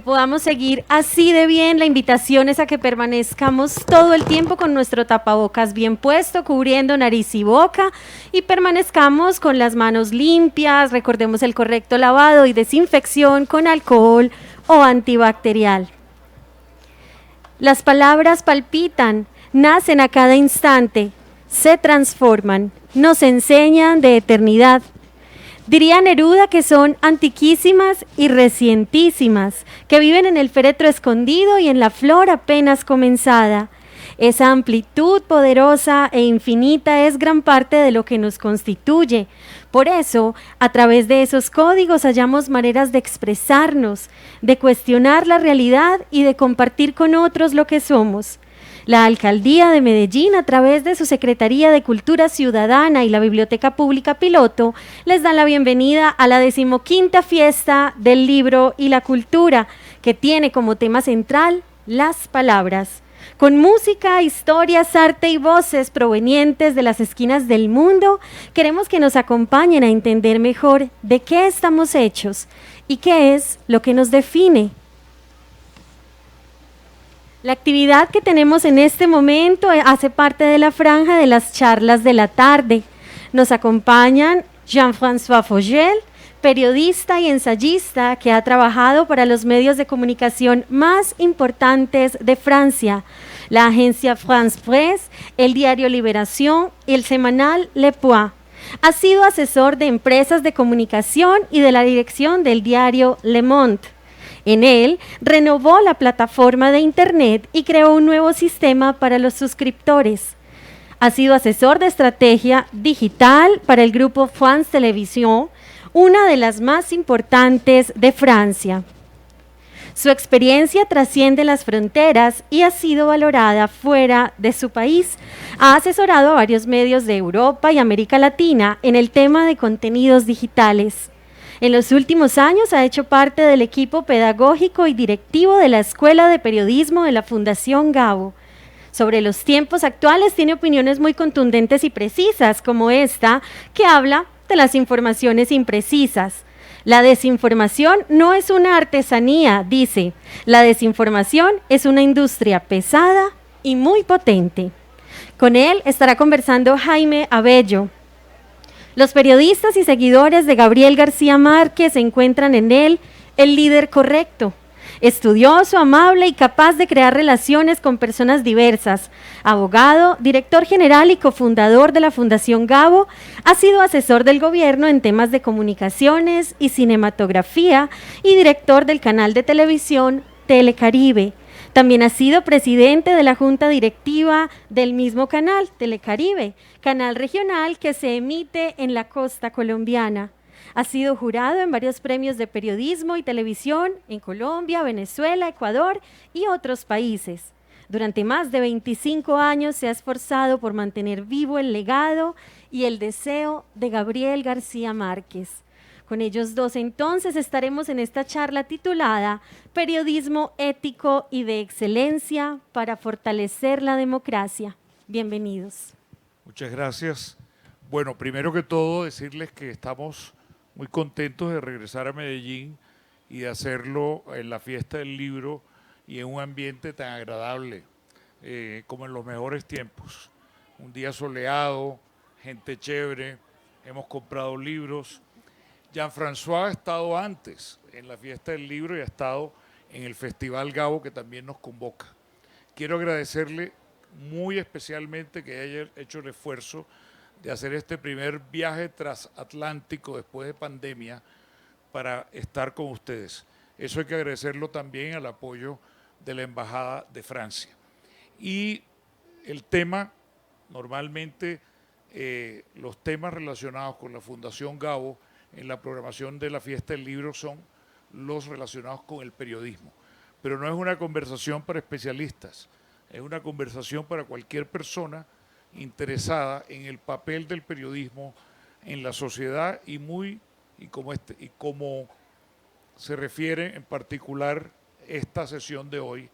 podamos seguir así de bien, la invitación es a que permanezcamos todo el tiempo con nuestro tapabocas bien puesto, cubriendo nariz y boca, y permanezcamos con las manos limpias, recordemos el correcto lavado y desinfección con alcohol o antibacterial. Las palabras palpitan, nacen a cada instante, se transforman, nos enseñan de eternidad. Diría Neruda que son antiquísimas y recientísimas, que viven en el féretro escondido y en la flor apenas comenzada. Esa amplitud poderosa e infinita es gran parte de lo que nos constituye. Por eso, a través de esos códigos hallamos maneras de expresarnos, de cuestionar la realidad y de compartir con otros lo que somos. La Alcaldía de Medellín, a través de su Secretaría de Cultura Ciudadana y la Biblioteca Pública Piloto, les da la bienvenida a la 15ª Fiesta del Libro y la Cultura, que tiene como tema central las palabras. Con música, historias, arte y voces provenientes de las esquinas del mundo, queremos que nos acompañen a entender mejor de qué estamos hechos y qué es lo que nos define. La actividad que tenemos en este momento hace parte de la franja de las charlas de la tarde. Nos acompañan Jean-François Fogel, periodista y ensayista que ha trabajado para los medios de comunicación más importantes de Francia, la agencia France Presse, el diario Libération y el semanal Le Point. Ha sido asesor de empresas de comunicación y de la dirección del diario Le Monde. En él, renovó la plataforma de Internet y creó un nuevo sistema para los suscriptores. Ha sido asesor de estrategia digital para el grupo France Télévisions, una de las más importantes de Francia. Su experiencia trasciende las fronteras y ha sido valorada fuera de su país. Ha asesorado a varios medios de Europa y América Latina en el tema de contenidos digitales. En los últimos años ha hecho parte del equipo pedagógico y directivo de la Escuela de Periodismo de la Fundación Gabo. Sobre los tiempos actuales tiene opiniones muy contundentes y precisas, como esta, que habla de las informaciones imprecisas. La desinformación no es una artesanía, dice. La desinformación es una industria pesada y muy potente. Con él estará conversando Jaime Abello. Los periodistas y seguidores de Gabriel García Márquez encuentran en él el líder correcto. Estudioso, amable y capaz de crear relaciones con personas diversas. Abogado, director general y cofundador de la Fundación Gabo, ha sido asesor del gobierno en temas de comunicaciones y cinematografía y director del canal de televisión Telecaribe. También ha sido presidente de la junta directiva del mismo canal, Telecaribe, canal regional que se emite en la costa colombiana. Ha sido jurado en varios premios de periodismo y televisión en Colombia, Venezuela, Ecuador y otros países. Durante más de 25 años se ha esforzado por mantener vivo el legado y el deseo de Gabriel García Márquez. Con ellos dos entonces estaremos en esta charla titulada Periodismo ético y de excelencia para fortalecer la democracia. Bienvenidos. Muchas gracias. Bueno, primero que todo decirles que estamos muy contentos de regresar a Medellín y de hacerlo en la fiesta del libro y en un ambiente tan agradable como en los mejores tiempos. Un día soleado, gente chévere, hemos comprado libros. Jean-François ha estado antes en la fiesta del libro y ha estado en el Festival Gabo, que también nos convoca. Quiero agradecerle muy especialmente que haya hecho el esfuerzo de hacer este primer viaje transatlántico después de pandemia para estar con ustedes. Eso hay que agradecerlo también al apoyo de la Embajada de Francia. Y el tema, normalmente los temas relacionados con la Fundación Gabo en la programación de la fiesta del libro son los relacionados con el periodismo. Pero no es una conversación para especialistas, es una conversación para cualquier persona interesada en el papel del periodismo en la sociedad y como se refiere en particular esta sesión de hoy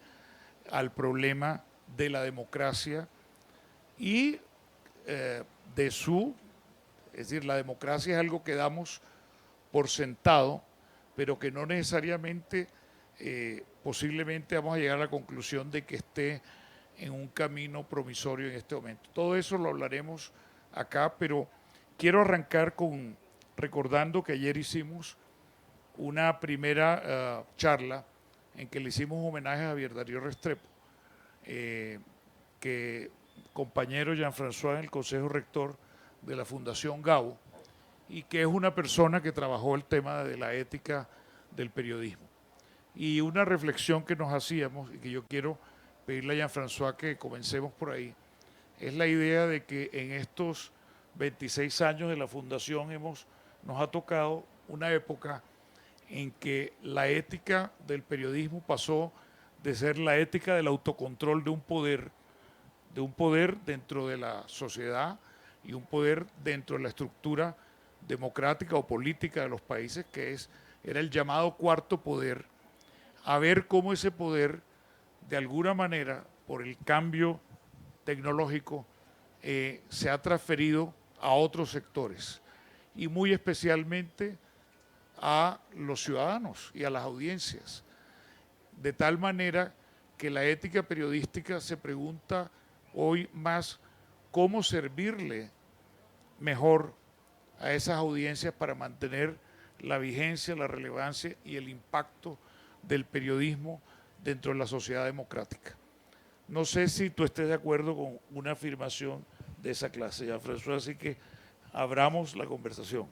al problema de la democracia y es decir, la democracia es algo que damos por sentado, pero que no necesariamente posiblemente vamos a llegar a la conclusión de que esté en un camino promisorio en este momento. Todo eso lo hablaremos acá, pero quiero arrancar recordando que ayer hicimos una primera charla en que le hicimos un homenaje a Javier Darío Restrepo, que compañero Jean-François en el Consejo Rector de la Fundación Gabo, y que es una persona que trabajó el tema de la ética del periodismo. Y una reflexión que nos hacíamos, y que yo quiero pedirle a Jean-François que comencemos por ahí, es la idea de que en estos 26 años de la Fundación nos ha tocado una época en que la ética del periodismo pasó de ser la ética del autocontrol de un poder dentro de la sociedad y un poder dentro de la estructura democrática o política de los países, era el llamado cuarto poder, a ver cómo ese poder, de alguna manera, por el cambio tecnológico, se ha transferido a otros sectores y muy especialmente a los ciudadanos y a las audiencias, de tal manera que la ética periodística se pregunta hoy más cómo servirle mejor a esas audiencias para mantener la vigencia, la relevancia y el impacto del periodismo dentro de la sociedad democrática. No sé si tú estés de acuerdo con una afirmación de esa clase, Jean-François, así que abramos la conversación.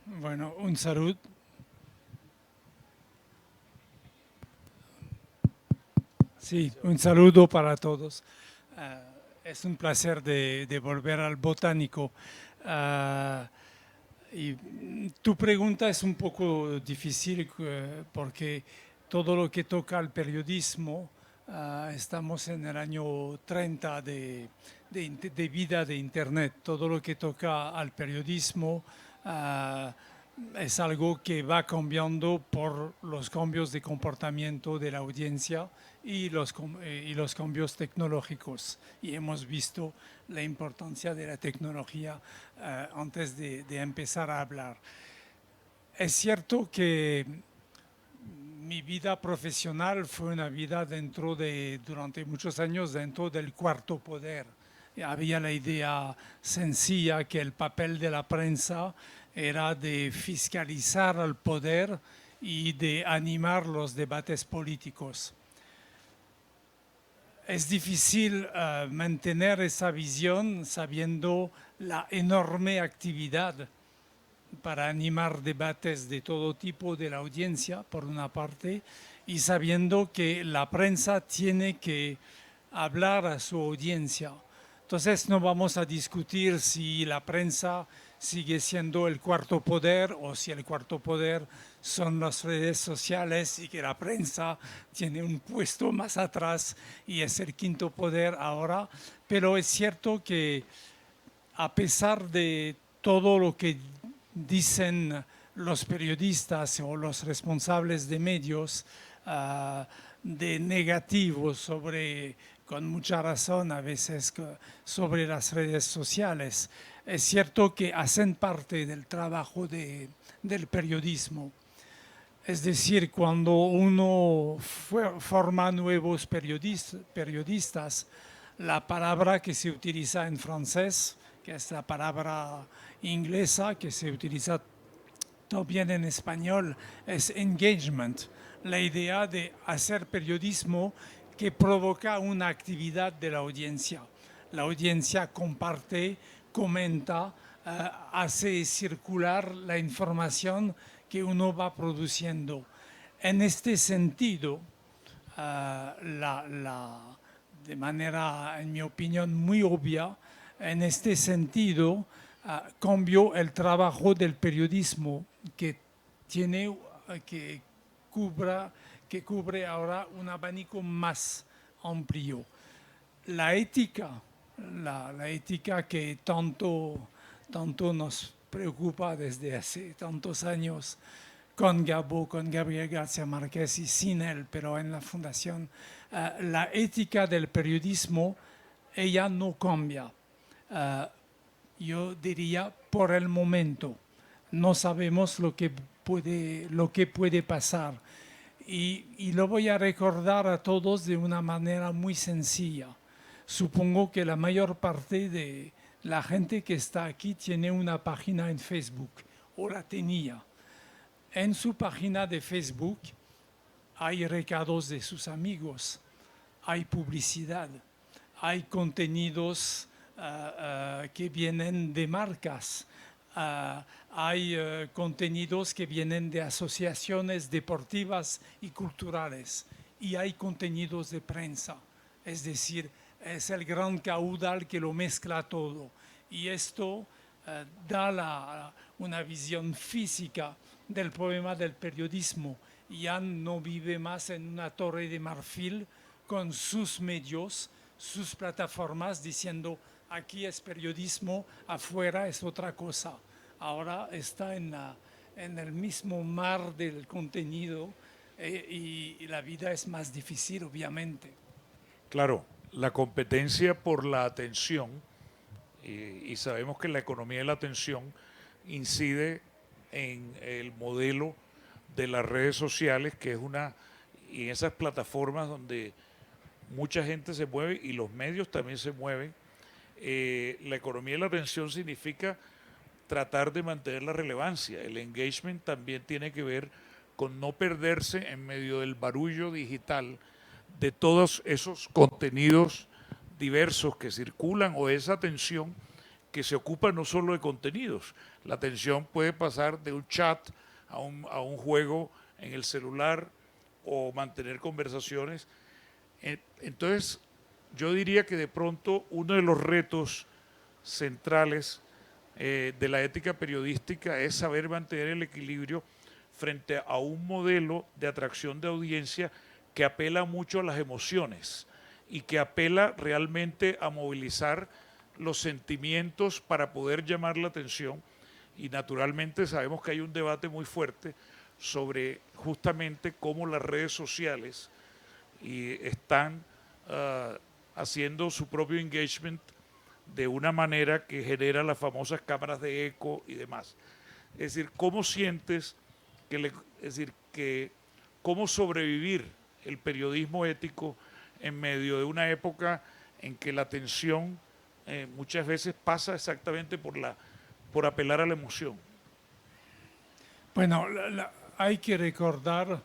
Bueno, un saludo. Sí, un saludo para todos. Es un placer de volver al Botánico. Y tu pregunta es un poco difícil porque todo lo que toca al periodismo, estamos en el año 30 de vida de Internet. Todo lo que toca al periodismo es algo que va cambiando por los cambios de comportamiento de la audiencia y los cambios tecnológicos. Y hemos visto la importancia de la tecnología antes de empezar a hablar. Es cierto que mi vida profesional fue una vida durante muchos años dentro del cuarto poder. Había la idea sencilla que el papel de la prensa era de fiscalizar al poder y de animar los debates políticos. Es difícil mantener esa visión sabiendo la enorme actividad para animar debates de todo tipo de la audiencia, por una parte, y sabiendo que la prensa tiene que hablar a su audiencia. Entonces no vamos a discutir si la prensa sigue siendo el cuarto poder o si el cuarto poder son las redes sociales y que la prensa tiene un puesto más atrás y es el quinto poder ahora. Pero es cierto que a pesar de todo lo que dicen los periodistas o los responsables de medios de negativos con mucha razón a veces sobre las redes sociales, es cierto que hacen parte del trabajo del periodismo. Es decir, cuando uno forma nuevos periodistas, la palabra que se utiliza en francés, que es la palabra inglesa que se utiliza también en español, es engagement, la idea de hacer periodismo que provoca una actividad de la audiencia. La audiencia comparte, comenta, hace circular la información que uno va produciendo. En este sentido, de manera, en mi opinión, muy obvia, en este sentido, cambió el trabajo del periodismo que cubre ahora un abanico más amplio. La ética que tanto nos preocupa desde hace tantos años con Gabo, con Gabriel García Márquez y sin él, pero en la Fundación, la ética del periodismo, ella no cambia. Yo diría por el momento. No sabemos lo que puede pasar. y lo voy a recordar a todos de una manera muy sencilla. Supongo que la mayor parte de la gente que está aquí tiene una página en Facebook, o la tenía. En su página de Facebook hay recados de sus amigos, hay publicidad, hay contenidos que vienen de marcas, hay contenidos que vienen de asociaciones deportivas y culturales, y hay contenidos de prensa. Es decir, es el gran caudal que lo mezcla todo. Y esto da una visión física del problema del periodismo. Ya no vive más en una torre de marfil con sus medios, sus plataformas, diciendo aquí es periodismo, afuera es otra cosa. Ahora está en el mismo mar del contenido y la vida es más difícil, obviamente. Claro, la competencia por la atención, y sabemos que la economía de la atención incide en el modelo de las redes sociales, que es y en esas plataformas donde mucha gente se mueve y los medios también se mueven. La economía de la atención significa tratar de mantener la relevancia. El engagement también tiene que ver con no perderse en medio del barullo digital de todos esos contenidos diversos que circulan, o esa atención que se ocupa no solo de contenidos. La atención puede pasar de un chat a un juego en el celular o mantener conversaciones. Entonces, yo diría que de pronto uno de los retos centrales de la ética periodística es saber mantener el equilibrio frente a un modelo de atracción de audiencia que apela mucho a las emociones y que apela realmente a movilizar los sentimientos para poder llamar la atención. Y naturalmente sabemos que hay un debate muy fuerte sobre justamente cómo las redes sociales están haciendo su propio engagement de una manera que genera las famosas cámaras de eco y demás. Es decir, ¿cómo sientes cómo sobrevivir el periodismo ético en medio de una época en que la atención muchas veces pasa exactamente por apelar a la emoción? Bueno, hay que recordar,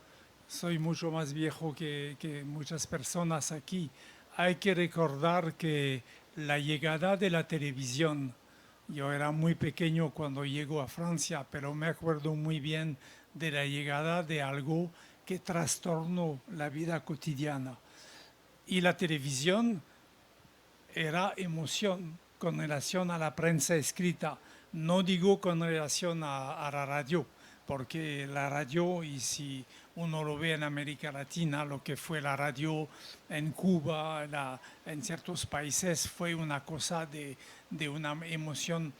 soy mucho más viejo que muchas personas aquí, hay que recordar que la llegada de la televisión, yo era muy pequeño cuando llego a Francia, pero me acuerdo muy bien de la llegada de algo que trastornó la vida cotidiana. Y la televisión era emoción con relación a la prensa escrita, no digo con relación a la radio, porque la radio, y si uno lo ve en América Latina, lo que fue la radio en Cuba, en ciertos países, fue una cosa de una emoción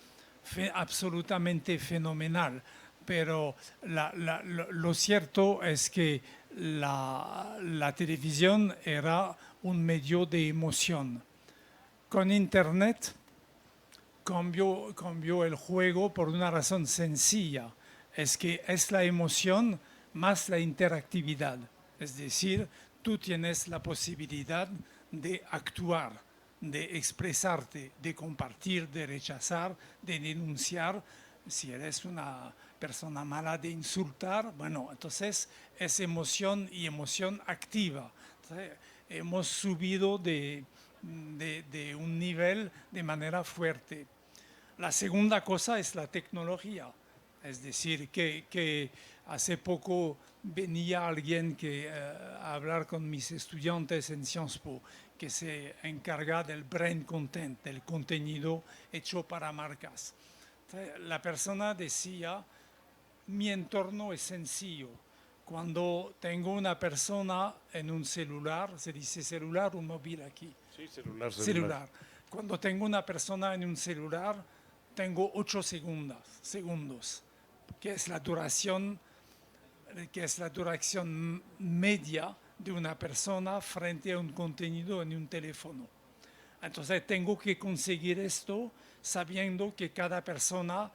absolutamente fenomenal. Pero lo cierto es que la televisión era un medio de emoción. Con Internet cambió el juego por una razón sencilla, es que es la emoción más la interactividad. Es decir, tú tienes la posibilidad de actuar, de expresarte, de compartir, de rechazar, de denunciar. Si eres una persona mala, de insultar, bueno, entonces es emoción y emoción activa. Entonces, hemos subido de un nivel de manera fuerte. La segunda cosa es la tecnología. Es decir, que hace poco venía alguien a hablar con mis estudiantes en Sciences Po, que se encarga del brain content, del contenido hecho para marcas. Entonces, la persona decía, mi entorno es sencillo. Cuando tengo una persona en un celular, se dice celular o móvil aquí. Sí, celular. Cuando tengo una persona en un celular, tengo 8 segundos, que es la duración media de una persona frente a un contenido en un teléfono. Entonces tengo que conseguir esto sabiendo que cada persona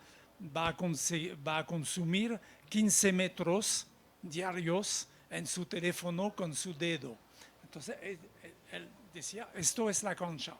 va a consumir 15 metros diarios en su teléfono con su dedo. Entonces él decía, esto es la cancha,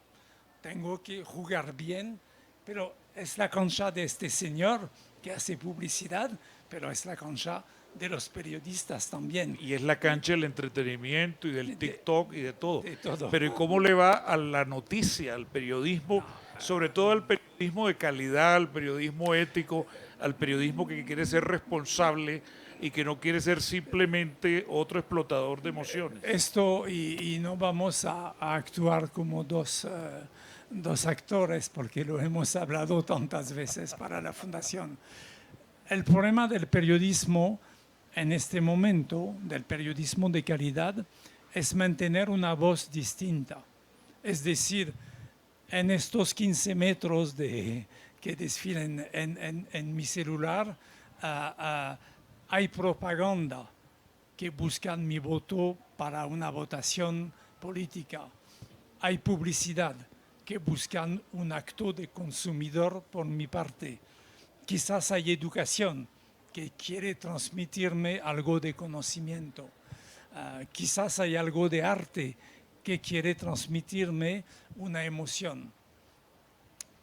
tengo que jugar bien, pero es la cancha de este señor que hace publicidad, pero es la cancha de los periodistas también. Y es la cancha del entretenimiento y del TikTok y de todo. De todo. Pero ¿y cómo le va a la noticia, al periodismo, sobre todo al periodismo de calidad, al periodismo ético, al periodismo que quiere ser responsable y que no quiere ser simplemente otro explotador de emociones? Esto, y no vamos a actuar como dos actores, porque lo hemos hablado tantas veces para la Fundación. El problema del periodismo en este momento, del periodismo de calidad, es mantener una voz distinta. Es decir, en estos 15 metros que desfilen en mi celular, hay propaganda que buscan mi voto para una votación política. Hay publicidad que buscan un acto de consumidor por mi parte. Quizás hay educación que quiere transmitirme algo de conocimiento. Quizás hay algo de arte que quiere transmitirme una emoción.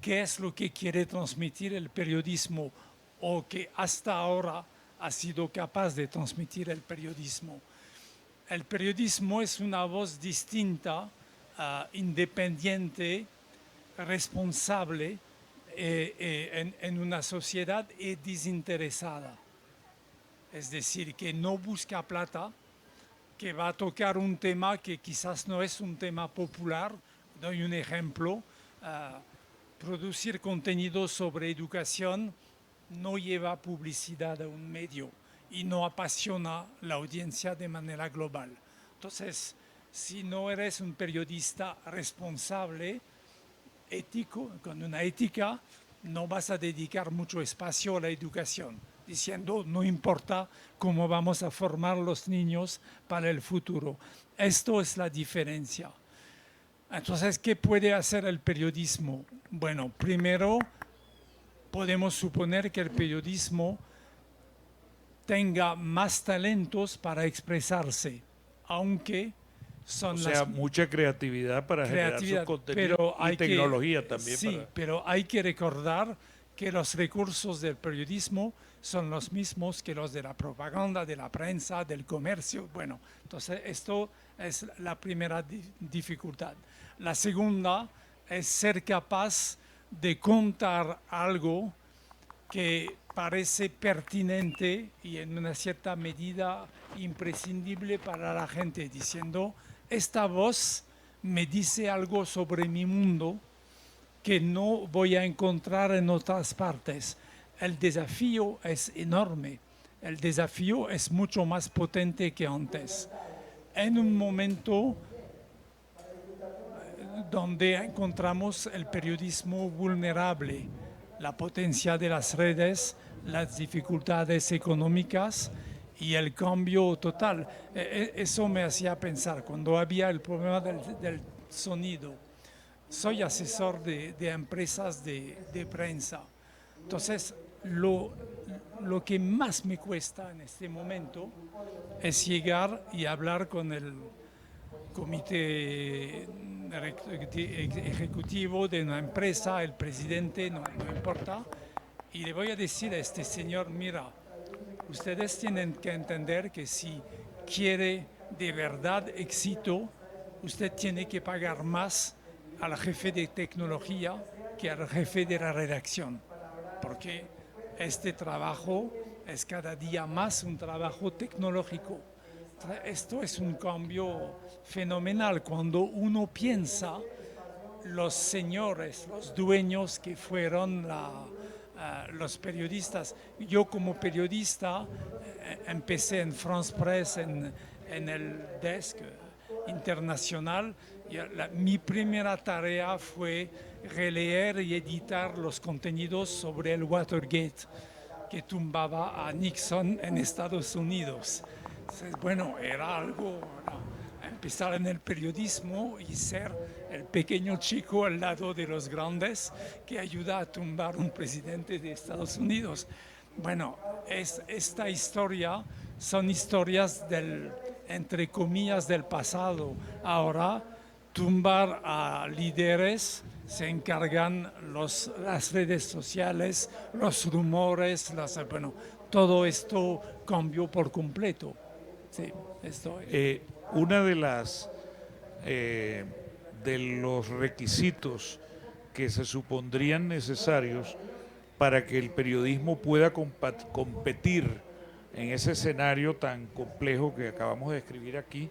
¿Qué es lo que quiere transmitir el periodismo o que hasta ahora ha sido capaz de transmitir el periodismo? El periodismo es una voz distinta, independiente, responsable, en una sociedad desinteresada. Es decir, que no busca plata, que va a tocar un tema que quizás no es un tema popular. Doy un ejemplo. Producir contenido sobre educación no lleva publicidad a un medio y no apasiona la audiencia de manera global. Entonces, si no eres un periodista responsable, ético, con una ética, no vas a dedicar mucho espacio a la educación, diciendo no importa cómo vamos a formar los niños para el futuro. Esto es la diferencia. Entonces, ¿qué puede hacer el periodismo? Bueno, primero podemos suponer que el periodismo tenga más talentos para expresarse, aunque son mucha creatividad para generar sus contenidos y tecnología también. Sí, pero hay que recordar que los recursos del periodismo son los mismos que los de la propaganda, de la prensa, del comercio. Bueno, entonces esto es la primera dificultad. La segunda es ser capaz de contar algo que parece pertinente y en una cierta medida imprescindible para la gente, diciendo, esta voz me dice algo sobre mi mundo que no voy a encontrar en otras partes. El desafío es enorme, el desafío es mucho más potente que antes. En un momento donde encontramos el periodismo vulnerable, la potencia de las redes, las dificultades económicas y el cambio total. Eso me hacía pensar, cuando había el problema del sonido. Soy asesor de empresas de prensa. Entonces, lo que más me cuesta en este momento es llegar y hablar con el comité ejecutivo de una empresa, el presidente, no importa, y le voy a decir a este señor, mira, ustedes tienen que entender que si quiere de verdad éxito, usted tiene que pagar más al jefe de tecnología que al jefe de la redacción, porque este trabajo es cada día más un trabajo tecnológico. Esto es un cambio fenomenal cuando uno piensa los señores, los dueños que fueron los periodistas. Yo como periodista empecé en France Press, en el desk internacional. Mi primera tarea fue releer y editar los contenidos sobre el Watergate que tumbaba a Nixon en Estados Unidos. Entonces, bueno, era algo, empezar en el periodismo y ser el pequeño chico al lado de los grandes que ayuda a tumbar un presidente de Estados Unidos. Bueno, esta historia son historias del, entre comillas, del pasado. Ahora, tumbar a líderes se encargan las redes sociales, los rumores, bueno, todo esto cambió por completo. Sí, esto es. Una de las de los requisitos que se supondrían necesarios para que el periodismo pueda competir en ese escenario tan complejo que acabamos de describir aquí,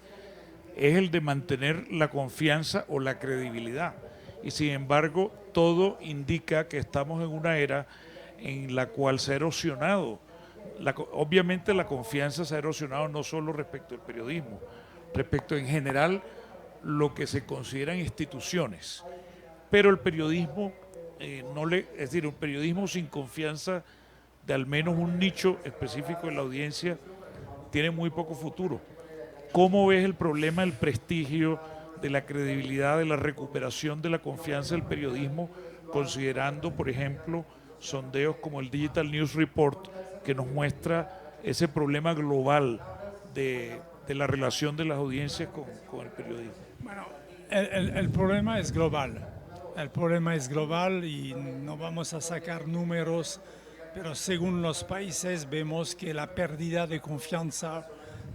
es el de mantener la confianza o la credibilidad. Y sin embargo, todo indica que estamos en una era en la cual se ha erosionado. Obviamente la confianza se ha erosionado no solo respecto al periodismo, respecto en general lo que se consideran instituciones. Pero el periodismo, es decir, un periodismo sin confianza de al menos un nicho específico de la audiencia tiene muy poco futuro. ¿Cómo ves el problema del prestigio, de la credibilidad, de la recuperación de la confianza del periodismo, considerando, por ejemplo, sondeos como el Digital News Report, que nos muestra ese problema global de la relación de las audiencias con el periodismo? Bueno, el problema es global. El problema es global y no vamos a sacar números, pero según los países vemos que la pérdida de confianza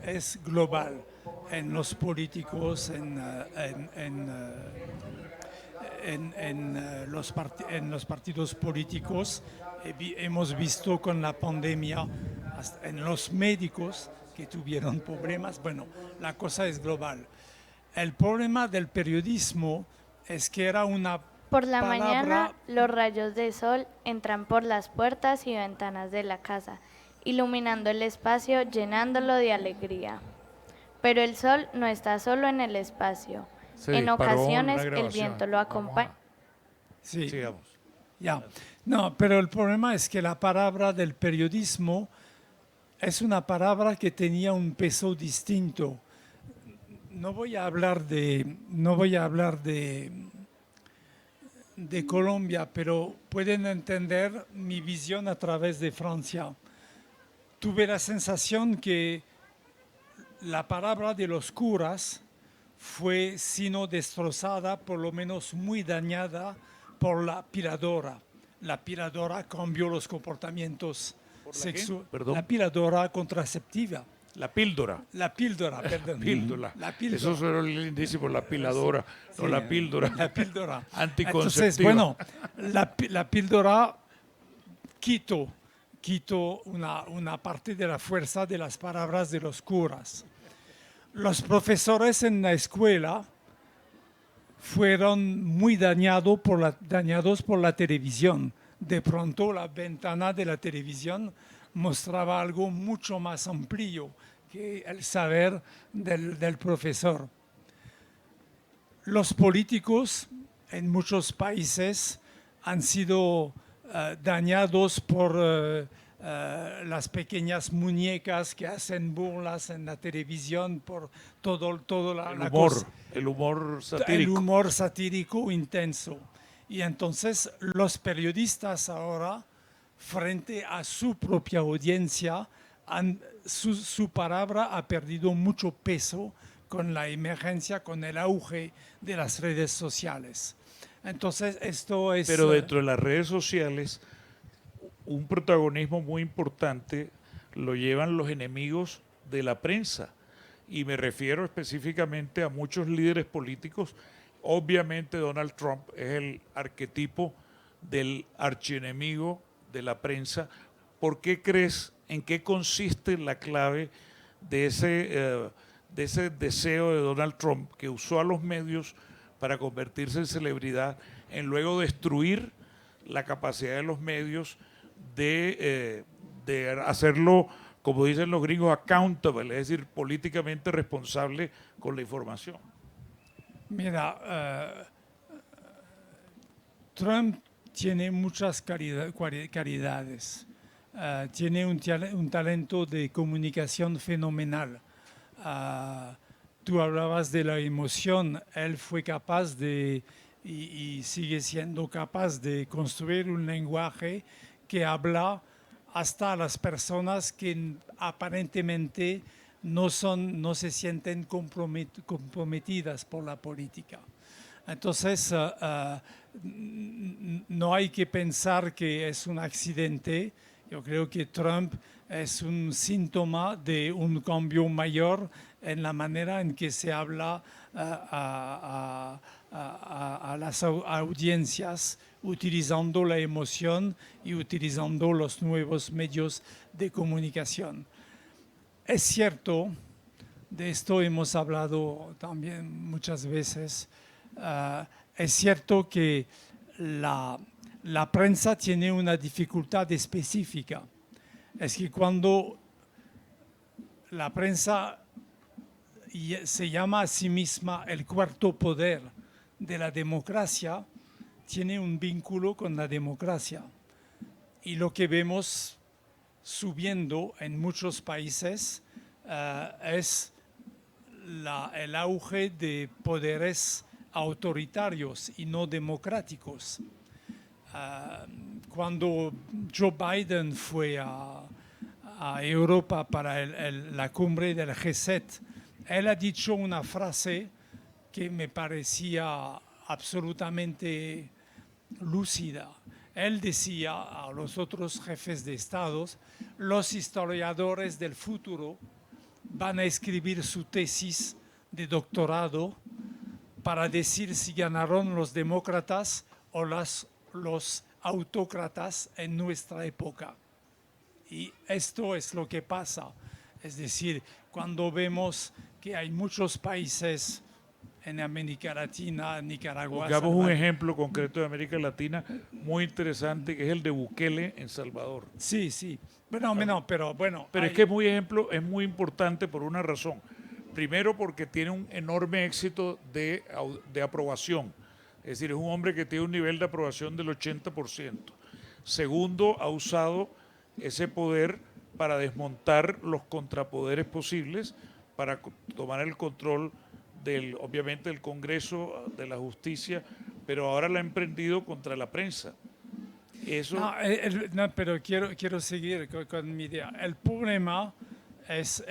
es global en los políticos, en los partidos políticos. Hemos visto con la pandemia en los médicos que tuvieron problemas. Bueno, la cosa es global. El problema del periodismo es que era una Por la palabra... mañana, los rayos de sol entran por las puertas y ventanas de la casa, iluminando el espacio, llenándolo de alegría. Pero el sol no está solo en el espacio. En ocasiones el viento lo acompaña. Sí, Sigamos. ya. No, pero el problema es que la palabra del periodismo es una palabra que tenía un peso distinto. No voy a hablar de Colombia, pero pueden entender mi visión a través de Francia. Tuve la sensación que la palabra de los curas fue, si no destrozada, por lo menos muy dañada por la piladora. La piladora cambió los comportamientos sexuales. La piladora contraceptiva. La píldora. La píldora, perdón. Píldora. La píldora. Eso suena lindísimo, la piladora, Sí, no la píldora. La píldora. Anticonceptiva. Entonces, bueno, la píldora quitó una parte de la fuerza de las palabras de los curas. Los profesores en la escuela fueron muy dañados por la televisión. De pronto la ventana de la televisión mostraba algo mucho más amplio que el saber del profesor. Los políticos en muchos países han sido dañados por las pequeñas muñecas que hacen burlas en la televisión, por todo El humor satírico. el humor satírico intenso. Y entonces los periodistas ahora, frente a su propia audiencia, su palabra ha perdido mucho peso con la emergencia, con el auge de las redes sociales. Entonces esto es... Pero dentro de las redes sociales, un protagonismo muy importante lo llevan los enemigos de la prensa. Y me refiero específicamente a muchos líderes políticos. Obviamente Donald Trump es el arquetipo del archienemigo de la prensa. ¿Por qué crees, en qué consiste la clave de ese deseo de Donald Trump, que usó a los medios para convertirse en celebridad, en luego destruir la capacidad de los medios de hacerlo, como dicen los gringos, accountable, es decir, políticamente responsable con la información? Mira, Trump tiene muchas calidades. Tiene un talento de comunicación fenomenal. Tú hablabas de la emoción. Él fue capaz y sigue siendo capaz de construir un lenguaje que habla hasta las personas que aparentemente no se sienten comprometidas por la política. Entonces, no hay que pensar que es un accidente. Yo creo que Trump es un síntoma de un cambio mayor en la manera en que se habla a las audiencias, utilizando la emoción y utilizando los nuevos medios de comunicación. Es cierto, de esto hemos hablado también muchas veces, es cierto que la prensa tiene una dificultad específica. Es que cuando la prensa se llama a sí misma el cuarto poder de la democracia, tiene un vínculo con la democracia. Y lo que vemos subiendo en muchos países es el auge de poderes autoritarios y no democráticos. Cuando Joe Biden fue a Europa para la cumbre del G7, él ha dicho una frase que me parecía absolutamente lúcida. Él decía a los otros jefes de estados: los historiadores del futuro van a escribir su tesis de doctorado para decir si ganaron los demócratas o los autócratas en nuestra época. Y esto es lo que pasa. Es decir, cuando vemos que hay muchos países en América Latina, Nicaragua. Pongamos un ejemplo concreto de América Latina muy interesante, que es el de Bukele en Salvador. Sí, sí. Pero bueno. Pero es que es muy importante por una razón. Primero, porque tiene un enorme éxito de aprobación. Es decir, es un hombre que tiene un nivel de aprobación del 80%. Segundo, ha usado ese poder para desmontar los contrapoderes posibles, para tomar el control obviamente del Congreso, de la justicia, pero ahora la ha emprendido contra la prensa. Eso... No, pero quiero seguir con mi idea. El problema es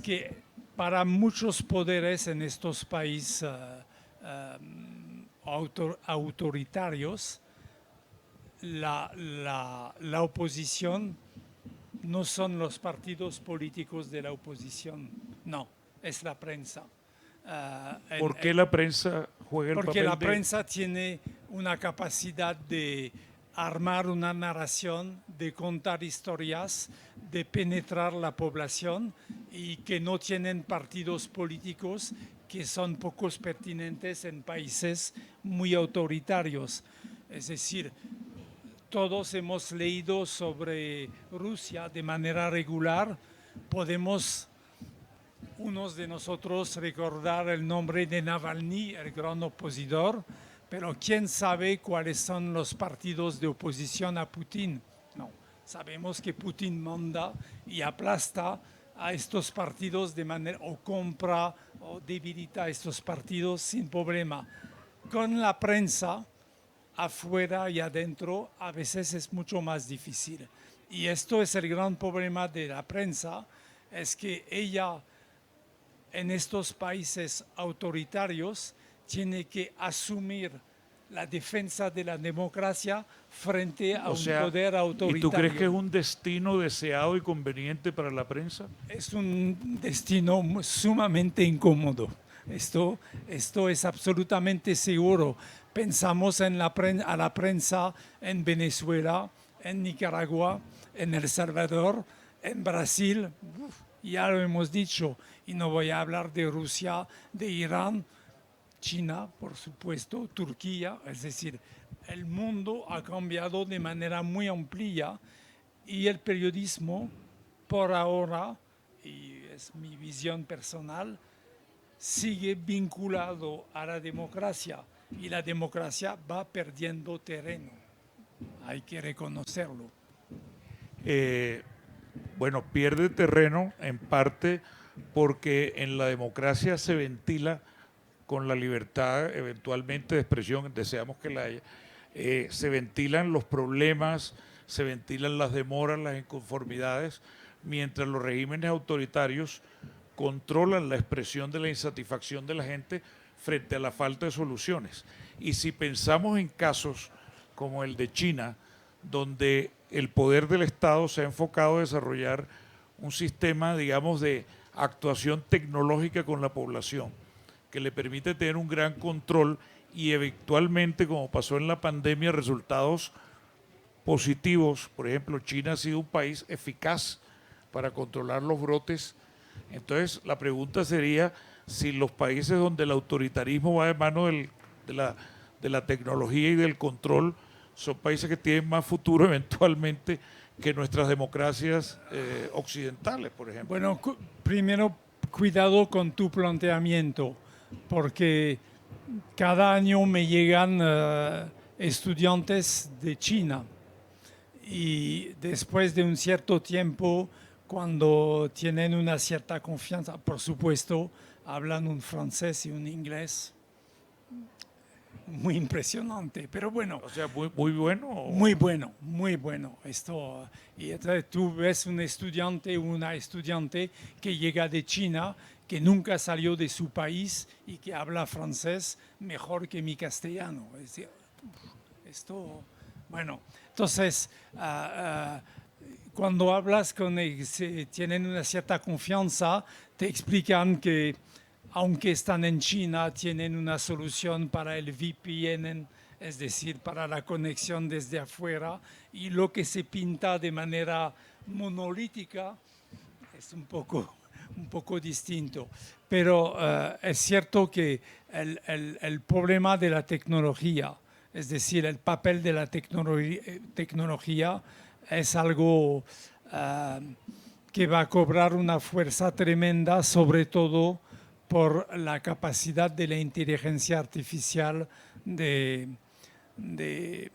que para muchos poderes en estos países autoritarios, la oposición no son los partidos políticos de la oposición, no, es la prensa. ¿Por qué la prensa juega el papel? Porque la prensa tiene una capacidad de armar una narración, de contar historias, de penetrar la población, y que no tienen partidos políticos que son pocos pertinentes en países muy autoritarios. Es decir, todos hemos leído sobre Rusia de manera regular. Podemos, unos de nosotros, recordar el nombre de Navalny, el gran opositor, pero ¿quién sabe cuáles son los partidos de oposición a Putin? No, sabemos que Putin manda y aplasta a estos partidos de manera, o compra o debilita a estos partidos sin problema. Con la prensa, afuera y adentro, a veces es mucho más difícil. Y esto es el gran problema de la prensa, es que ella en estos países autoritarios tiene que asumir la defensa de la democracia frente a un poder autoritario. ¿Y tú crees que es un destino deseado y conveniente para la prensa? Es un destino sumamente incómodo. Esto es absolutamente seguro. Pensamos a la prensa en Venezuela, en Nicaragua, en El Salvador, en Brasil, ya lo hemos dicho, y no voy a hablar de Rusia, de Irán, China, por supuesto, Turquía. Es decir, el mundo ha cambiado de manera muy amplia y el periodismo, por ahora, y es mi visión personal, sigue vinculado a la democracia, y la democracia va perdiendo terreno. Hay que reconocerlo. Bueno, pierde terreno en parte porque en la democracia se ventila, con la libertad eventualmente de expresión, deseamos que la haya, se ventilan los problemas, se ventilan las demoras, las inconformidades, mientras los regímenes autoritarios controlan la expresión de la insatisfacción de la gente frente a la falta de soluciones. Y si pensamos en casos como el de China, donde el poder del Estado se ha enfocado a desarrollar un sistema, digamos, de actuación tecnológica con la población, que le permite tener un gran control y eventualmente, como pasó en la pandemia, resultados positivos. Por ejemplo, China ha sido un país eficaz para controlar los brotes. Entonces, la pregunta sería si los países donde el autoritarismo va de mano de la tecnología y del control son países que tienen más futuro eventualmente que nuestras democracias occidentales, por ejemplo. Bueno, primero, cuidado con tu planteamiento, porque cada año me llegan estudiantes de China y después de un cierto tiempo, cuando tienen una cierta confianza, por supuesto, hablan un francés y un inglés muy impresionante, pero bueno. O sea, muy bueno. Muy bueno, muy bueno. Esto, y entonces tú ves un estudiante o una estudiante que llega de China, que nunca salió de su país y que habla francés mejor que mi castellano. Es decir, esto, bueno, entonces, cuando hablas con ellos, tienen una cierta confianza, te explican que aunque están en China, tienen una solución para el VPN, es decir, para la conexión desde afuera, y lo que se pinta de manera monolítica es un poco distinto. Pero es cierto que el problema de la tecnología, es decir, el papel de la tecnología es algo que va a cobrar una fuerza tremenda, sobre todo por la capacidad de la inteligencia artificial de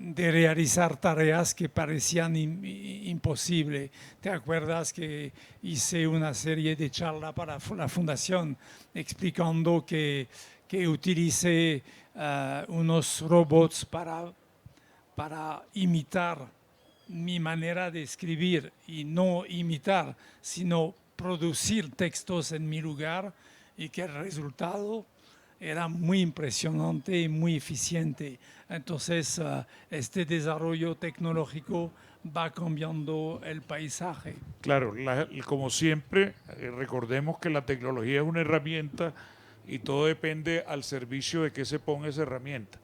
realizar tareas que parecían imposibles. ¿Te acuerdas que hice una serie de charlas para la fundación explicando que utilicé unos robots para imitar mi manera de escribir, y no imitar, sino producir textos en mi lugar, y que el resultado era muy impresionante y muy eficiente. Entonces, este desarrollo tecnológico va cambiando el paisaje. Claro, como siempre, recordemos que la tecnología es una herramienta y todo depende al servicio de que se ponga esa herramienta.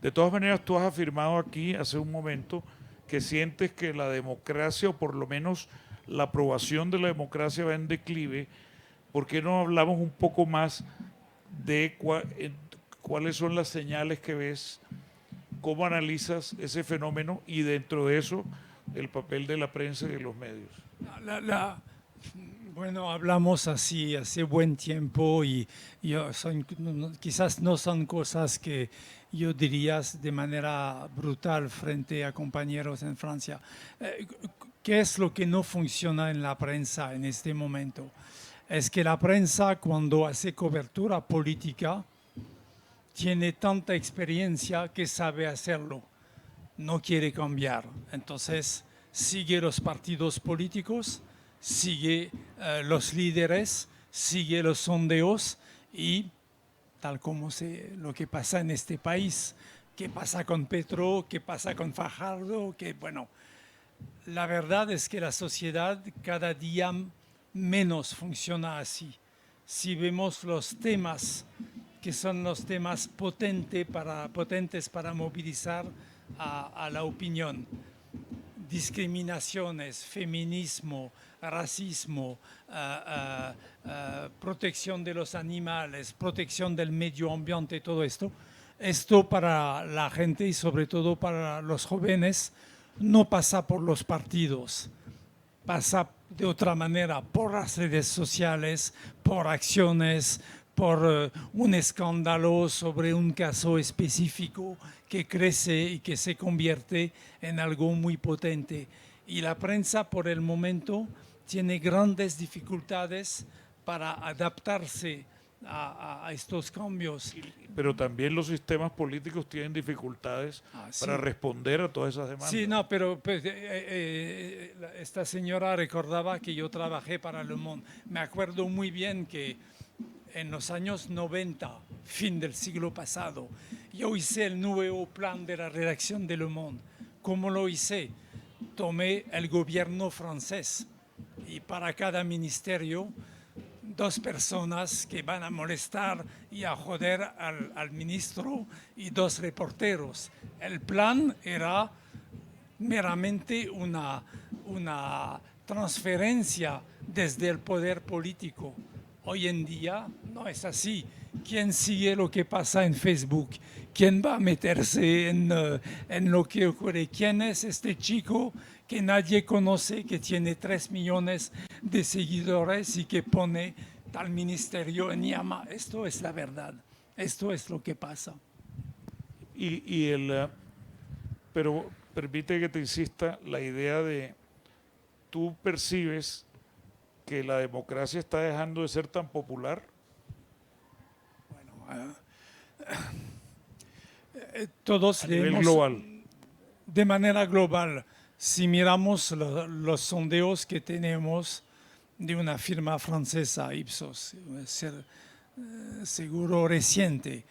De todas maneras, tú has afirmado aquí hace un momento que sientes que la democracia, o por lo menos la aprobación de la democracia, va en declive. ¿Por qué no hablamos un poco más de cuáles son las señales que ves, cómo analizas ese fenómeno y dentro de eso el papel de la prensa y de los medios? Bueno, hablamos así hace buen tiempo y quizás no son cosas que yo diría de manera brutal frente a compañeros en Francia. ¿Qué es lo que no funciona en la prensa en este momento? Es que la prensa, cuando hace cobertura política, tiene tanta experiencia que sabe hacerlo, no quiere cambiar. Entonces, sigue los partidos políticos, sigue los líderes, sigue los sondeos y tal como lo que pasa en este país, qué pasa con Petro, qué pasa con Fajardo, bueno, la verdad es que la sociedad cada día menos funciona así. Si vemos los temas que son los temas potentes para movilizar a la opinión, discriminaciones, feminismo, racismo, protección de los animales, protección del medio ambiente, todo esto para la gente y sobre todo para los jóvenes no pasa por los partidos, pasa de otra manera, por las redes sociales, por acciones, por un escándalo sobre un caso específico que crece y que se convierte en algo muy potente. Y la prensa, por el momento, tiene grandes dificultades para adaptarse a estos cambios. Pero también los sistemas políticos tienen dificultades Sí. para responder a todas esas demandas. Sí, no, pero pues, esta señora recordaba que yo trabajé para Le Monde. Me acuerdo muy bien que en los años 90, fin del siglo pasado, yo hice el nuevo plan de la redacción de Le Monde. ¿Cómo lo hice? Tomé el gobierno francés y para cada ministerio 2 personas que van a molestar y a joder al ministro y 2 reporteros. El plan era meramente una transferencia desde el poder político. Hoy en día no es así. ¿Quién sigue lo que pasa en Facebook? ¿Quién va a meterse en lo que ocurre? ¿Quién es este chico que nadie conoce, que tiene 3 millones de seguidores y que pone tal ministerio en llama? Esto es la verdad. Esto es lo que pasa. Pero permite que te insista la idea de, tú percibes que la democracia está dejando de ser tan popular. Todos a nivel leemos global. de manera global. Si miramos los sondeos que tenemos de una firma francesa, Ipsos, seguro reciente,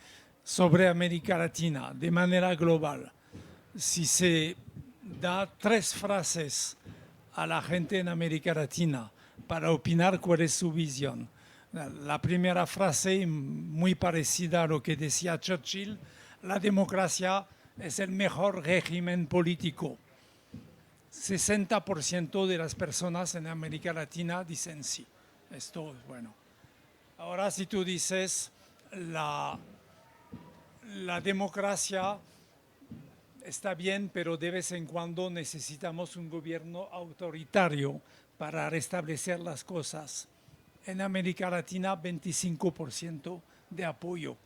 sobre América Latina, de manera global, si se da 3 frases a la gente en América Latina para opinar cuál es su visión. La primera frase, muy parecida a lo que decía Churchill: la democracia es el mejor régimen político. 60% de las personas en América Latina dicen sí. Esto es bueno. Ahora, si tú dices la democracia está bien, pero de vez en cuando necesitamos un gobierno autoritario para restablecer las cosas. En América Latina, 25% de apoyo.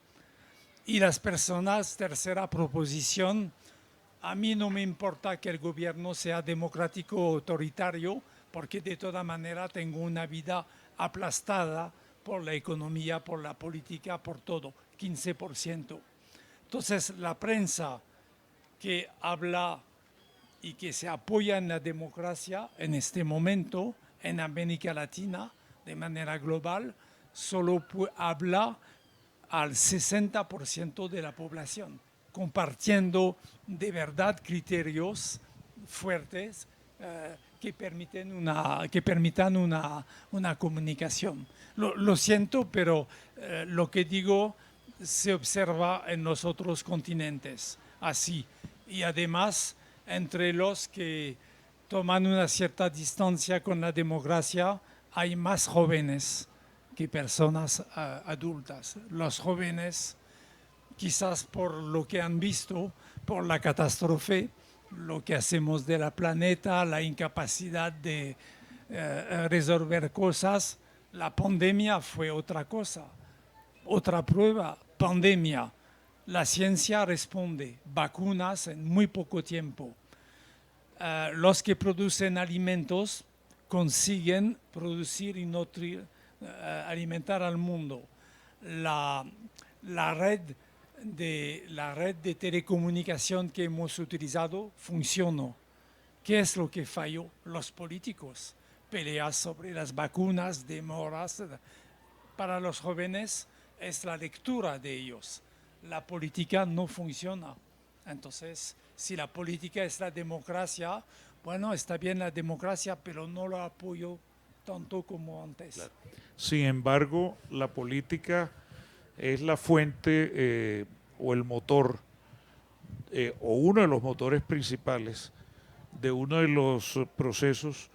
Y las personas, tercera proposición, a mí no me importa que el gobierno sea democrático o autoritario, porque de toda manera tengo una vida aplastada por la economía, por la política, por todo, 15%. Entonces, la prensa que habla y que se apoya en la democracia en este momento en América Latina de manera global solo habla al 60% de la población, compartiendo de verdad criterios fuertes que permitan una comunicación. Lo siento, pero lo que digo se observa en los otros continentes, así. Y además, entre los que toman una cierta distancia con la democracia, hay más jóvenes que personas adultas. Los jóvenes, quizás por lo que han visto, por la catástrofe, lo que hacemos de la planeta, la incapacidad de resolver cosas. La pandemia fue otra cosa, otra prueba, pandemia. La ciencia responde, vacunas en muy poco tiempo. Los que producen alimentos consiguen producir y nutrir, alimentar al mundo. La red de telecomunicación que hemos utilizado funcionó. ¿Qué es lo que falló? Los políticos. Peleas sobre las vacunas, demoras. Para los jóvenes es la lectura de ellos. La política no funciona. Entonces, si la política es la democracia, bueno, está bien la democracia, pero no la apoyo tanto como antes. Claro. Sin embargo, la política es la fuente o el motor o uno de los motores principales de uno de los procesos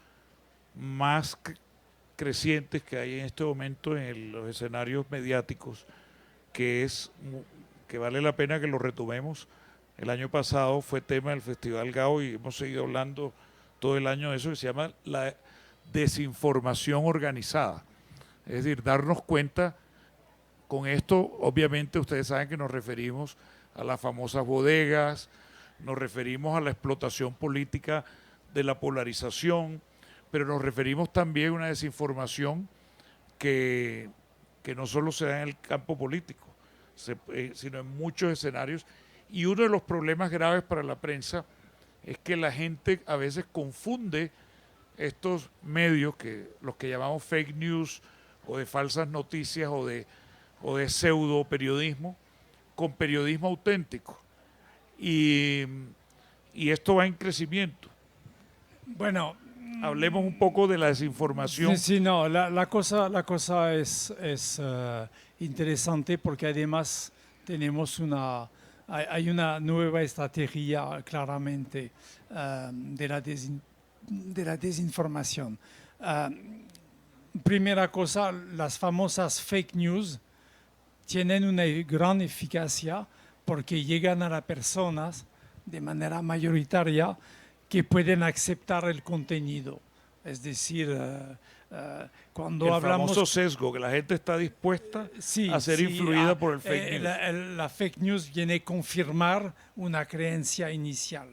más crecientes que hay en este momento en los escenarios mediáticos, que vale la pena que lo retomemos. El año pasado fue tema del Festival Gao y hemos seguido hablando todo el año de eso, que se llama la desinformación organizada. Es decir, darnos cuenta, con esto obviamente ustedes saben que nos referimos a las famosas bodegas, nos referimos a la explotación política de la polarización, pero nos referimos también a una desinformación que que no solo se da en el campo político, sino en muchos escenarios. Y uno de los problemas graves para la prensa es que la gente a veces confunde estos medios, los que llamamos fake news o de falsas noticias o de pseudo periodismo, con periodismo auténtico. Y esto va en crecimiento. Bueno, hablemos un poco de la desinformación. Sí, no, la cosa es interesante porque además tenemos hay una nueva estrategia claramente de la desinformación. Primera cosa, las famosas fake news tienen una gran eficacia porque llegan a las personas de manera mayoritaria que pueden aceptar el contenido. Es decir, cuando hablamos... El famoso sesgo, que la gente está dispuesta a ser influida por el fake news. La fake news viene a confirmar una creencia inicial.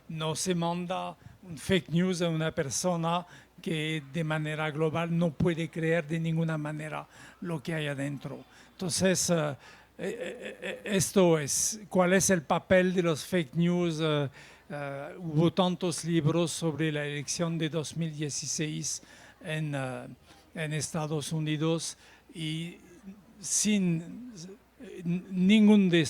No se manda un fake news a una persona que de manera global no puede creer de ninguna manera lo que hay adentro. Entonces, esto es, ¿cuál es el papel de los fake news? Hubo tantos libros sobre la elección de 2016 en Estados Unidos y sin ninguno de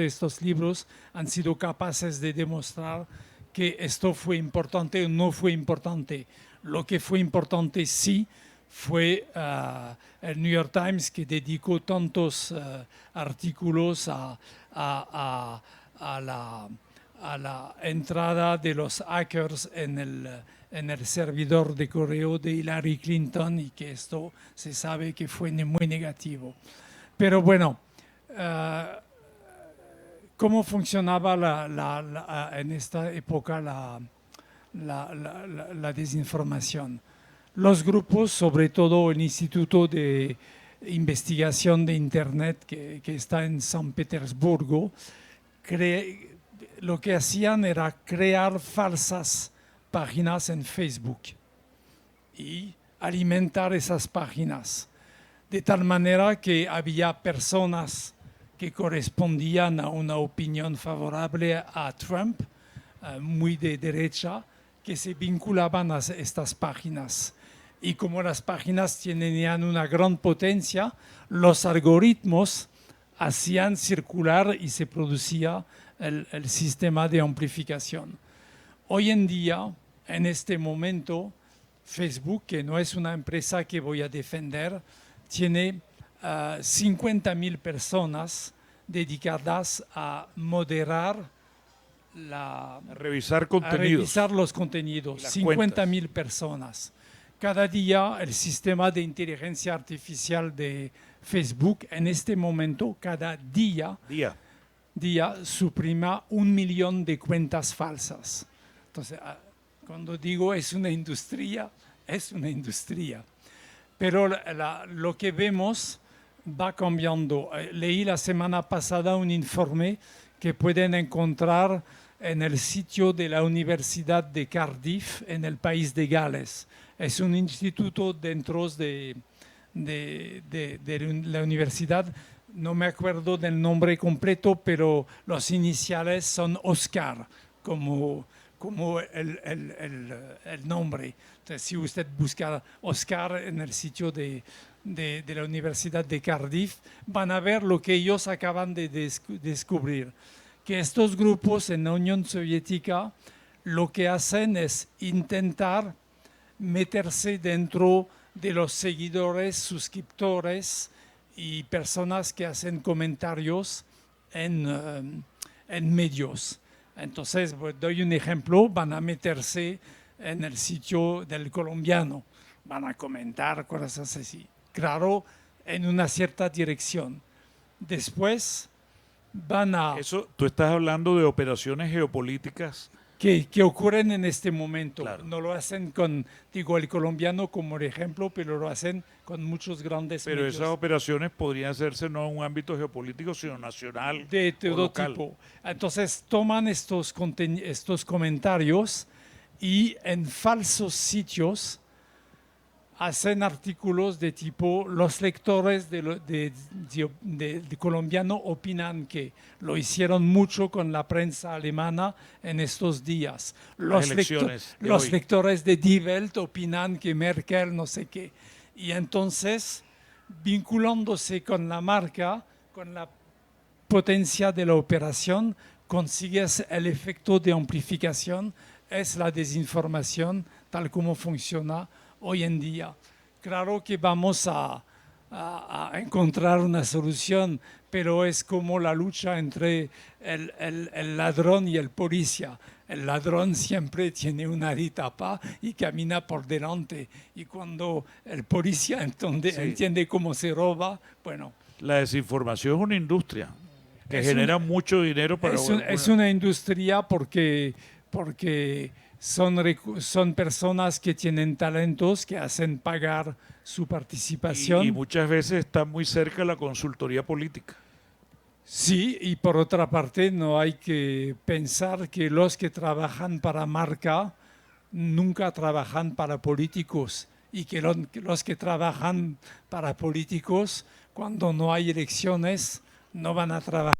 estos libros han sido capaces de demostrar que esto fue importante o no fue importante. Lo que fue importante sí fue el New York Times, que dedicó tantos artículos a la entrada de los hackers en el servidor de correo de Hillary Clinton, y que esto se sabe que fue muy negativo. Pero bueno, ¿cómo funcionaba en esta época la desinformación? Los grupos, sobre todo el Instituto de Investigación de Internet que está en San Petersburgo, lo que hacían era crear falsas páginas en Facebook y alimentar esas páginas, de tal manera que había personas que correspondían a una opinión favorable a Trump, muy de derecha, que se vinculaban a estas páginas. Y como las páginas tenían una gran potencia, los algoritmos hacían circular y se producía el sistema de amplificación. Hoy en día, en este momento, Facebook, que no es una empresa que voy a defender, tiene 50.000 personas dedicadas a moderar a revisar contenidos. A revisar los contenidos. 50.000 personas. Cada día el sistema de inteligencia artificial de Facebook, en este momento, cada día suprima 1 millón de cuentas falsas. Entonces, cuando digo es una industria, es una industria. Pero lo que vemos va cambiando. Leí la semana pasada un informe que pueden encontrar en el sitio de la Universidad de Cardiff, en el país de Gales. Es un instituto dentro de la universidad. No me acuerdo del nombre completo, pero los iniciales son Oscar, como el nombre. Entonces, si usted busca Oscar en el sitio de la Universidad de Cardiff, van a ver lo que ellos acaban de descubrir. Que estos grupos en la Unión Soviética lo que hacen es intentar meterse dentro de los seguidores, suscriptores y personas que hacen comentarios en medios. Entonces, doy un ejemplo, van a meterse en el sitio del colombiano, van a comentar cosas así, claro, en una cierta dirección. Después van a... Eso, tú estás hablando de operaciones geopolíticas que ocurren en este momento. Claro. No lo hacen con, digo, el colombiano como ejemplo, pero lo hacen con muchos grandes Pero medios. esas operaciones podrían hacerse no en un ámbito geopolítico, sino nacional De todo local. tipo. Entonces toman estos comentarios y en falsos sitios hacen artículos de tipo, los lectores de colombiano opinan que lo hicieron mucho con la prensa alemana en estos días. Las elecciones de los hoy. lectores de Die Welt opinan que Merkel no sé qué. Y entonces, vinculándose con la marca, con la potencia de la operación, consigues el efecto de amplificación, es la desinformación tal como funciona hoy en día. Claro que vamos a encontrar una solución, pero es como la lucha entre el ladrón y el policía. El ladrón siempre tiene una tapa y camina por delante. Y cuando el policía entiende cómo se roba, bueno. La desinformación es una industria que genera mucho dinero para... Es una industria porque son personas que tienen talentos que hacen pagar su participación. Y muchas veces están muy cerca de la consultoría política. Sí, y por otra parte no hay que pensar que los que trabajan para marca nunca trabajan para políticos y que los que trabajan para políticos cuando no hay elecciones no van a trabajar.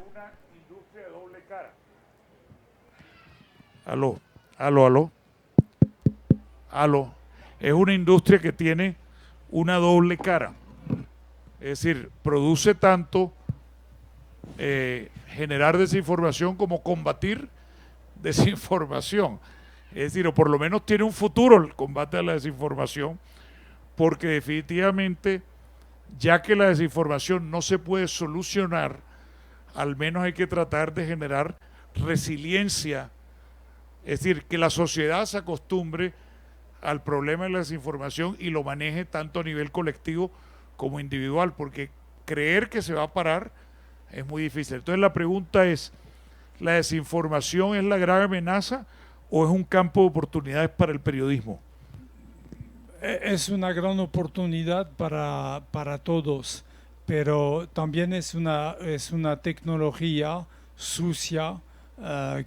Una industria de doble cara. Aló. Es una industria que tiene una doble cara. Es decir, produce tanto generar desinformación como combatir desinformación. Es decir, o por lo menos tiene un futuro el combate a la desinformación, porque definitivamente, ya que la desinformación no se puede solucionar, al menos hay que tratar de generar resiliencia, es decir, que la sociedad se acostumbre al problema de la desinformación y lo maneje tanto a nivel colectivo como individual, porque creer que se va a parar es muy difícil. Entonces la pregunta es, ¿la desinformación es la gran amenaza o es un campo de oportunidades para el periodismo? Es una gran oportunidad para todos, pero también es una tecnología sucia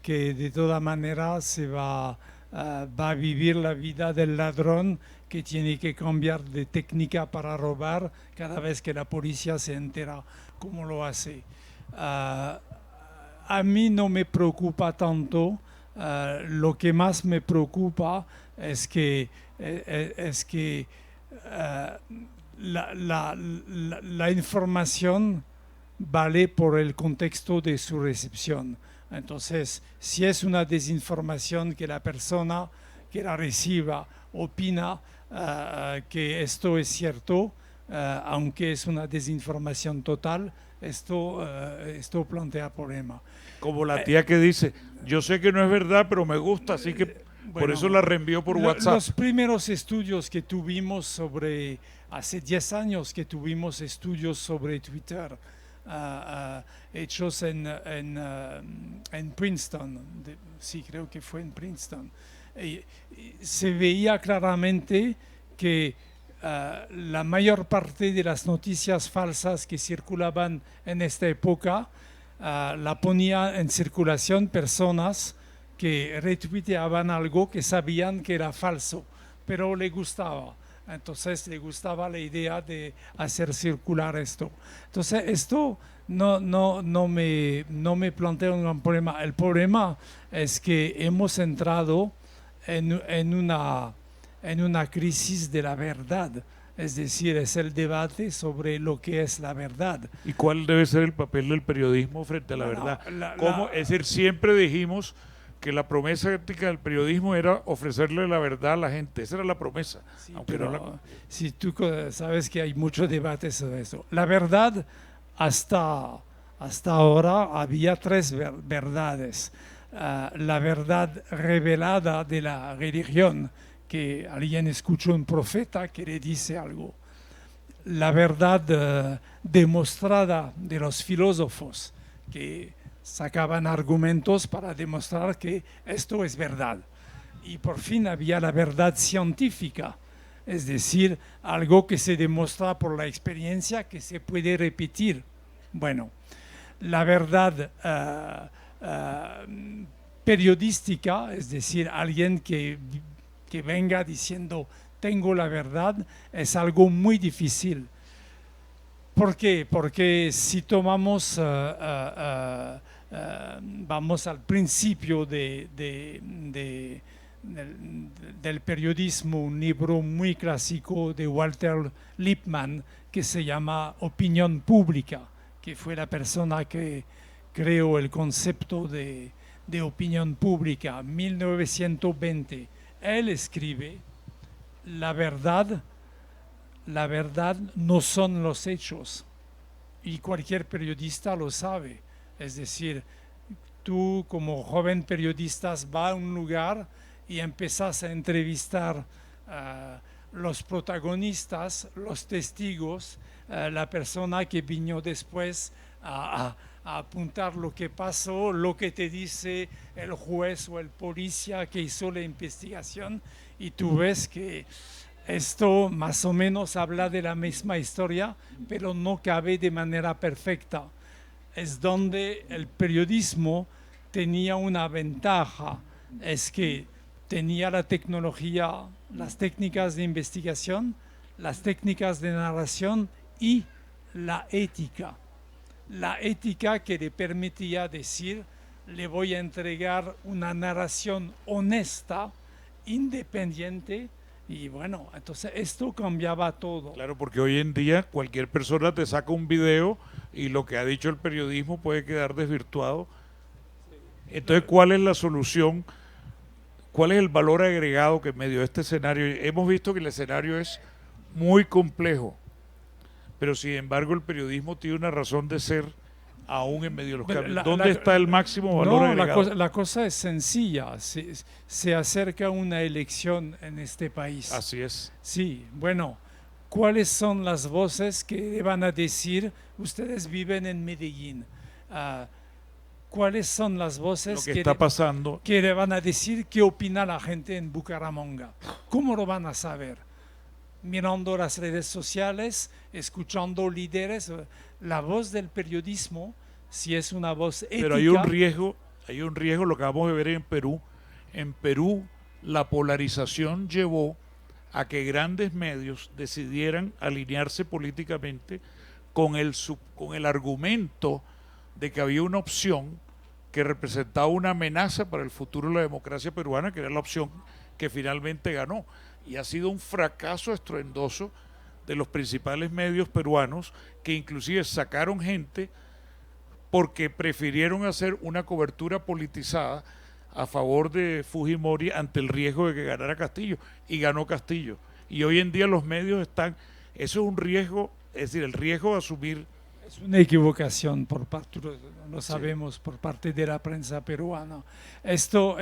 que de toda manera va a vivir la vida del ladrón que tiene que cambiar de técnica para robar cada vez que la policía se entera cómo lo hace. A mí no me preocupa tanto, lo que más me preocupa es que la información vale por el contexto de su recepción. Entonces, si es una desinformación que la persona que la reciba opina que esto es cierto, aunque es una desinformación total, esto plantea problema. Como la tía que dice, yo sé que no es verdad, pero me gusta, así que por eso la reenvío por WhatsApp. Los primeros estudios que tuvimos hace 10 años que tuvimos estudios sobre Twitter, hechos en Princeton, sí, creo que fue en Princeton, y se veía claramente que la mayor parte de las noticias falsas que circulaban en esta época la ponía en circulación personas que retuiteaban algo que sabían que era falso, pero le gustaba. Entonces le gustaba la idea de hacer circular esto. Entonces esto no me plantea un gran problema. El problema es que hemos entrado en una crisis de la verdad. Es decir, es el debate sobre lo que es la verdad. ¿Y cuál debe ser el papel del periodismo frente a la verdad? Es decir, siempre dijimos que la promesa ética del periodismo era ofrecerle la verdad a la gente. Esa era la promesa. Sí, aunque pero no si tú sabes que hay mucho debate sobre eso. La verdad, hasta ahora había tres verdades. La verdad revelada de la religión, que alguien escuchó un profeta que le dice algo. La verdad demostrada de los filósofos, que sacaban argumentos para demostrar que esto es verdad. Y por fin había la verdad científica, es decir, algo que se demuestra por la experiencia, que se puede repetir. Bueno, la verdad periodística, es decir, alguien que venga diciendo tengo la verdad, es algo muy difícil. ¿Por qué? Porque si tomamos, vamos al principio del periodismo, un libro muy clásico de Walter Lippmann que se llama Opinión Pública, que fue la persona que creó el concepto de opinión pública, 1920. Él escribe, la verdad no son los hechos, y cualquier periodista lo sabe. Es decir, tú como joven periodista vas a un lugar y empiezas a entrevistar los protagonistas, los testigos, la persona que vino después a apuntar lo que pasó, lo que te dice el juez o el policía que hizo la investigación, y tú ves que esto más o menos habla de la misma historia, pero no cabe de manera perfecta. Es donde el periodismo tenía una ventaja, es que tenía la tecnología, las técnicas de investigación, las técnicas de narración y la ética. La ética que le permitía decir, le voy a entregar una narración honesta, independiente, y bueno, entonces esto cambiaba todo. Claro, porque hoy en día cualquier persona te saca un video y lo que ha dicho el periodismo puede quedar desvirtuado. Entonces, ¿cuál es la solución? ¿Cuál es el valor agregado que en medio de este escenario? Hemos visto que el escenario es muy complejo, pero sin embargo el periodismo tiene una razón de ser aún en medio de los cambios. ¿Dónde está el máximo valor agregado? La cosa es sencilla. Se acerca una elección en este país. Así es. Sí, bueno, ¿cuáles son las voces que van a decir, ustedes viven en Medellín? ¿Cuáles son las voces que está pasando, que le van a decir qué opina la gente en Bucaramanga? ¿Cómo lo van a saber? Mirando las redes sociales, escuchando líderes. La voz del periodismo, si es una voz ética. Pero hay un riesgo, lo que acabamos de ver en Perú. En Perú, la polarización llevó a que grandes medios decidieran alinearse políticamente con el argumento de que había una opción que representaba una amenaza para el futuro de la democracia peruana, que era la opción que finalmente ganó. Y ha sido un fracaso estruendoso de los principales medios peruanos, que inclusive sacaron gente porque prefirieron hacer una cobertura politizada a favor de Fujimori ante el riesgo de que ganara Castillo, y ganó Castillo. Y hoy en día los medios están, eso es un riesgo, es decir, el riesgo de asumir. Es una equivocación por parte, lo sabemos, por parte de la prensa peruana. Esa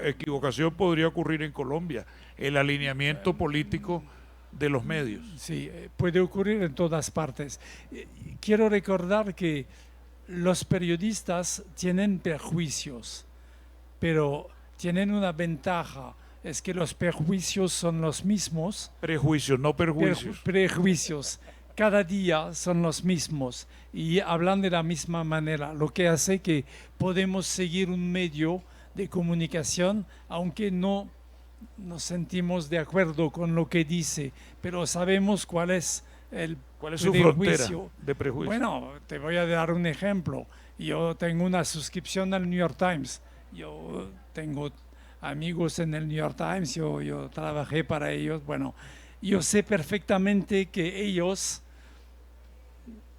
equivocación podría ocurrir en Colombia, el alineamiento político de los medios. Sí, puede ocurrir en todas partes. Quiero recordar que los periodistas tienen prejuicios, pero tienen una ventaja, es que los prejuicios son los mismos. Prejuicios, no perjuicios. Prejuicios. Cada día son los mismos y hablan de la misma manera, lo que hace que podemos seguir un medio de comunicación, aunque no nos sentimos de acuerdo con lo que dice, pero sabemos cuál es el ¿Cuál es su frontera prejuicio. de prejuicio? Bueno, te voy a dar un ejemplo. Yo tengo una suscripción al New York Times. Yo tengo amigos en el New York Times, yo trabajé para ellos. Bueno, yo sé perfectamente que ellos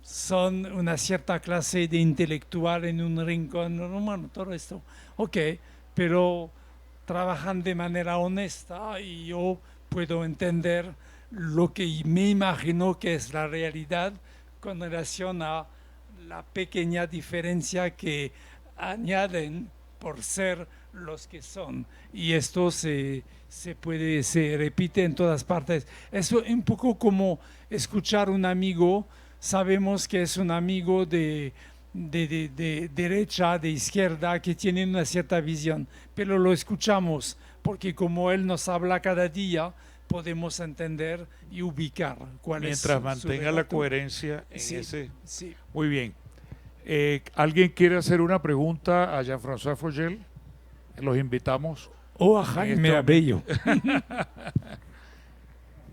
son una cierta clase de intelectual en un rincón, bueno, todo esto, ok, pero trabajan de manera honesta y yo puedo entender lo que me imagino que es la realidad con relación a la pequeña diferencia que añaden por ser los que son. Y esto se repite en todas partes. Es un poco como escuchar a un amigo. Sabemos que es un amigo de derecha, de izquierda, que tiene una cierta visión, pero lo escuchamos porque como él nos habla cada día, podemos entender y ubicar cuál es Mientras su mantenga la relato. coherencia en Sí, ese... sí. Muy bien. ¿Alguien quiere hacer una pregunta a Jean-François Fogel? Los invitamos. O a En Jaime este Abello.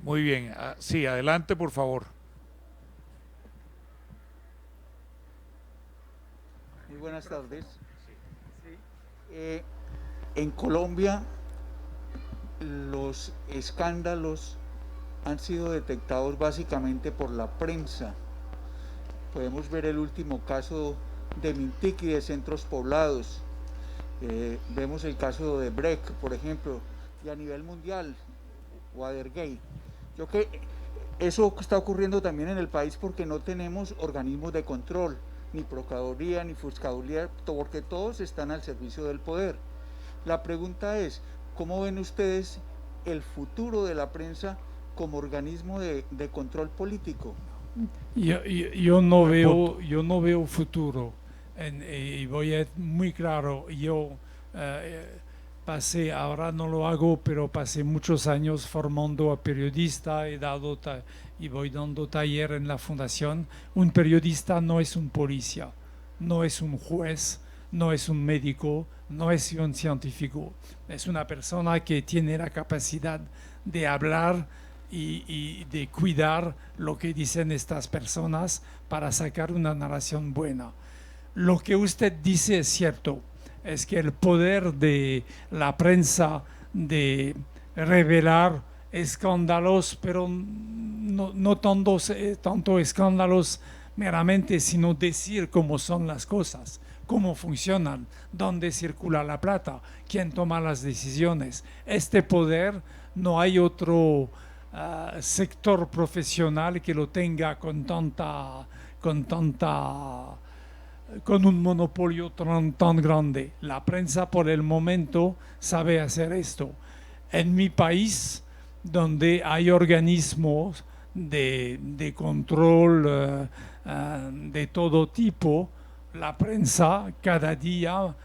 Muy bien. Sí, adelante, por favor. Muy buenas tardes. En Colombia los escándalos han sido detectados básicamente por la prensa. Podemos ver el último caso de Mintic y de centros poblados. Vemos el caso de Brecht, por ejemplo, y a nivel mundial, Watergate. Yo creo que eso está ocurriendo también en el país porque no tenemos organismos de control, ni Procuraduría, ni Fiscalía, porque todos están al servicio del poder. La pregunta es, ¿cómo ven ustedes el futuro de la prensa como organismo de control político? Yo no veo futuro. Y voy a muy claro, yo pasé, ahora no lo hago, pero pasé muchos años formando a periodistas, y voy dando taller en la fundación. Un periodista no es un policía, no es un juez, no es un médico, no es un científico. Es una persona que tiene la capacidad de hablar y de cuidar lo que dicen estas personas para sacar una narración buena. Lo que usted dice es cierto, es que el poder de la prensa de revelar escándalos, pero no tanto escándalos meramente, sino decir cómo son las cosas, cómo funcionan, dónde circula la plata, quién toma las decisiones. Este poder no hay otro sector profesional que lo tenga con un monopolio tan grande. La prensa por el momento sabe hacer esto. En mi país, donde hay organismos de control de todo tipo, la prensa cada día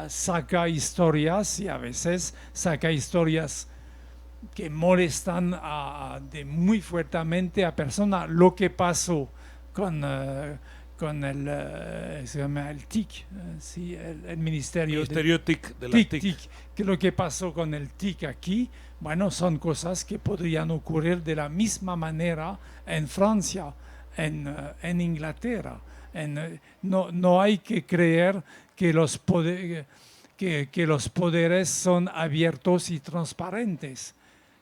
saca historias y a veces saca historias que molestan muy fuertemente a personas. Lo que pasó con se llama el TIC, sí, el Ministerio TIC de la TIC. Que lo que pasó con el TIC aquí, bueno, son cosas que podrían ocurrir de la misma manera en Francia, en Inglaterra. No hay que creer que los poderes son abiertos y transparentes.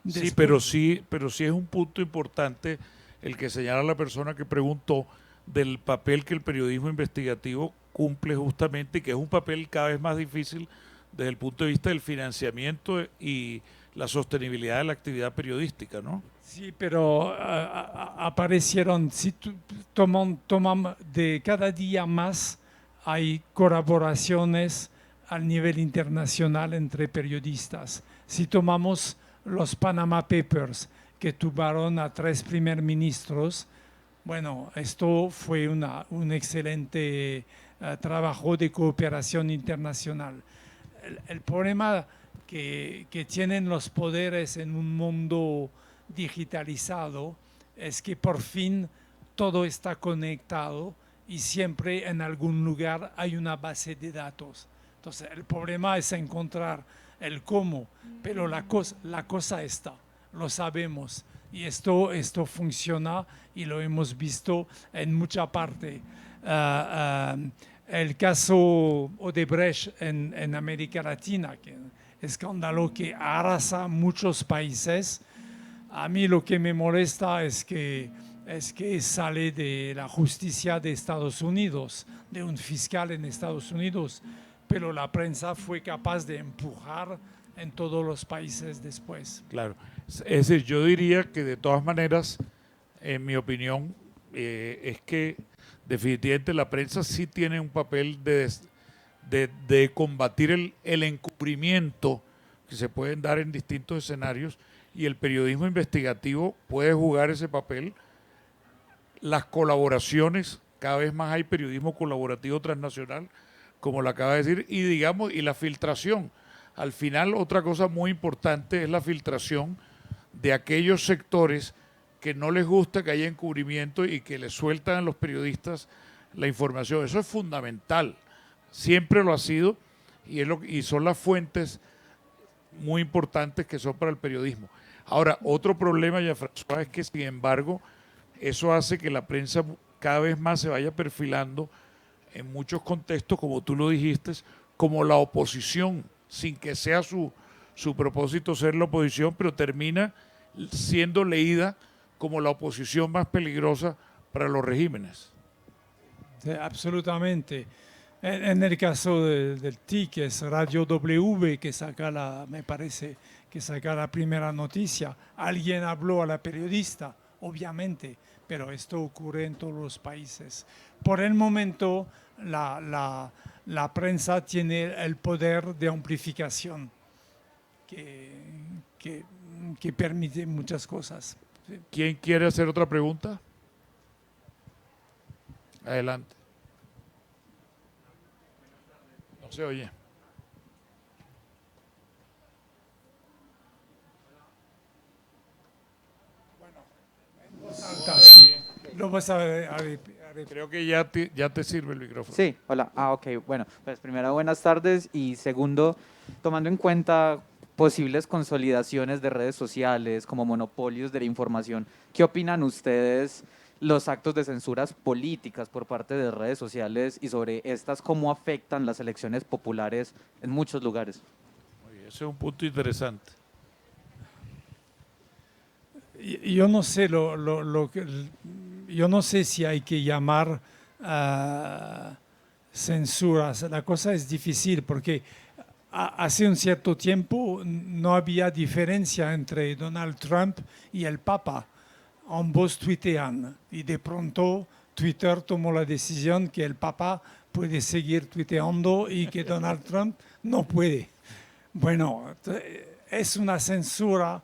Sí, pero sí es un punto importante el que señala la persona que preguntó del papel que el periodismo investigativo cumple justamente, y que es un papel cada vez más difícil desde el punto de vista del financiamiento y la sostenibilidad de la actividad periodística, ¿no? Sí, pero aparecieron, si toman de cada día más, hay colaboraciones al nivel internacional entre periodistas. Si tomamos los Panama Papers, que tuvieron a 3 primer ministros, bueno, esto fue un excelente trabajo de cooperación internacional. El problema que tienen los poderes en un mundo digitalizado es que por fin todo está conectado y siempre en algún lugar hay una base de datos. Entonces, el problema es encontrar el cómo, pero la cosa está, lo sabemos. Y esto funciona y lo hemos visto en mucha parte. El caso Odebrecht en América Latina, que escándalo que arrasa muchos países. A mí lo que me molesta es que sale de la justicia de Estados Unidos, de un fiscal en Estados Unidos, pero la prensa fue capaz de empujar en todos los países después. Claro. Es decir, yo diría que de todas maneras, en mi opinión, es que definitivamente la prensa sí tiene un papel de combatir el encubrimiento que se pueden dar en distintos escenarios, y el periodismo investigativo puede jugar ese papel. Las colaboraciones, cada vez más hay periodismo colaborativo transnacional, como lo acaba de decir, y digamos, y la filtración. Al final, otra cosa muy importante es la filtración de aquellos sectores que no les gusta que haya encubrimiento y que les sueltan a los periodistas la información. Eso es fundamental, siempre lo ha sido, y son las fuentes muy importantes que son para el periodismo. Ahora, otro problema, Jean-François, es que, sin embargo, eso hace que la prensa cada vez más se vaya perfilando en muchos contextos, como tú lo dijiste, como la oposición, sin que sea su propósito ser la oposición, pero termina siendo leída como la oposición más peligrosa para los regímenes. Sí, absolutamente. En el caso del TIC, es Radio W que saca me parece que saca la primera noticia. Alguien habló a la periodista, obviamente, pero esto ocurre en todos los países. Por el momento, la prensa tiene el poder de amplificación que permite muchas cosas. Sí. ¿Quién quiere hacer otra pregunta? Adelante. No se oye. Sí. Lo vas a Creo que ya te sirve el micrófono. Sí, hola. Ok, bueno, pues primero buenas tardes y segundo, tomando en cuenta posibles consolidaciones de redes sociales como monopolios de la información, ¿qué opinan ustedes los actos de censuras políticas por parte de redes sociales y sobre estas cómo afectan las elecciones populares en muchos lugares? Oye, ese es un punto interesante. Yo no sé yo no sé si hay que llamar censuras. La cosa es difícil porque hace un cierto tiempo no había diferencia entre Donald Trump y el Papa. Ambos tuitean y de pronto Twitter tomó la decisión que el Papa puede seguir tuiteando y que Donald Trump no puede. Bueno, es una censura.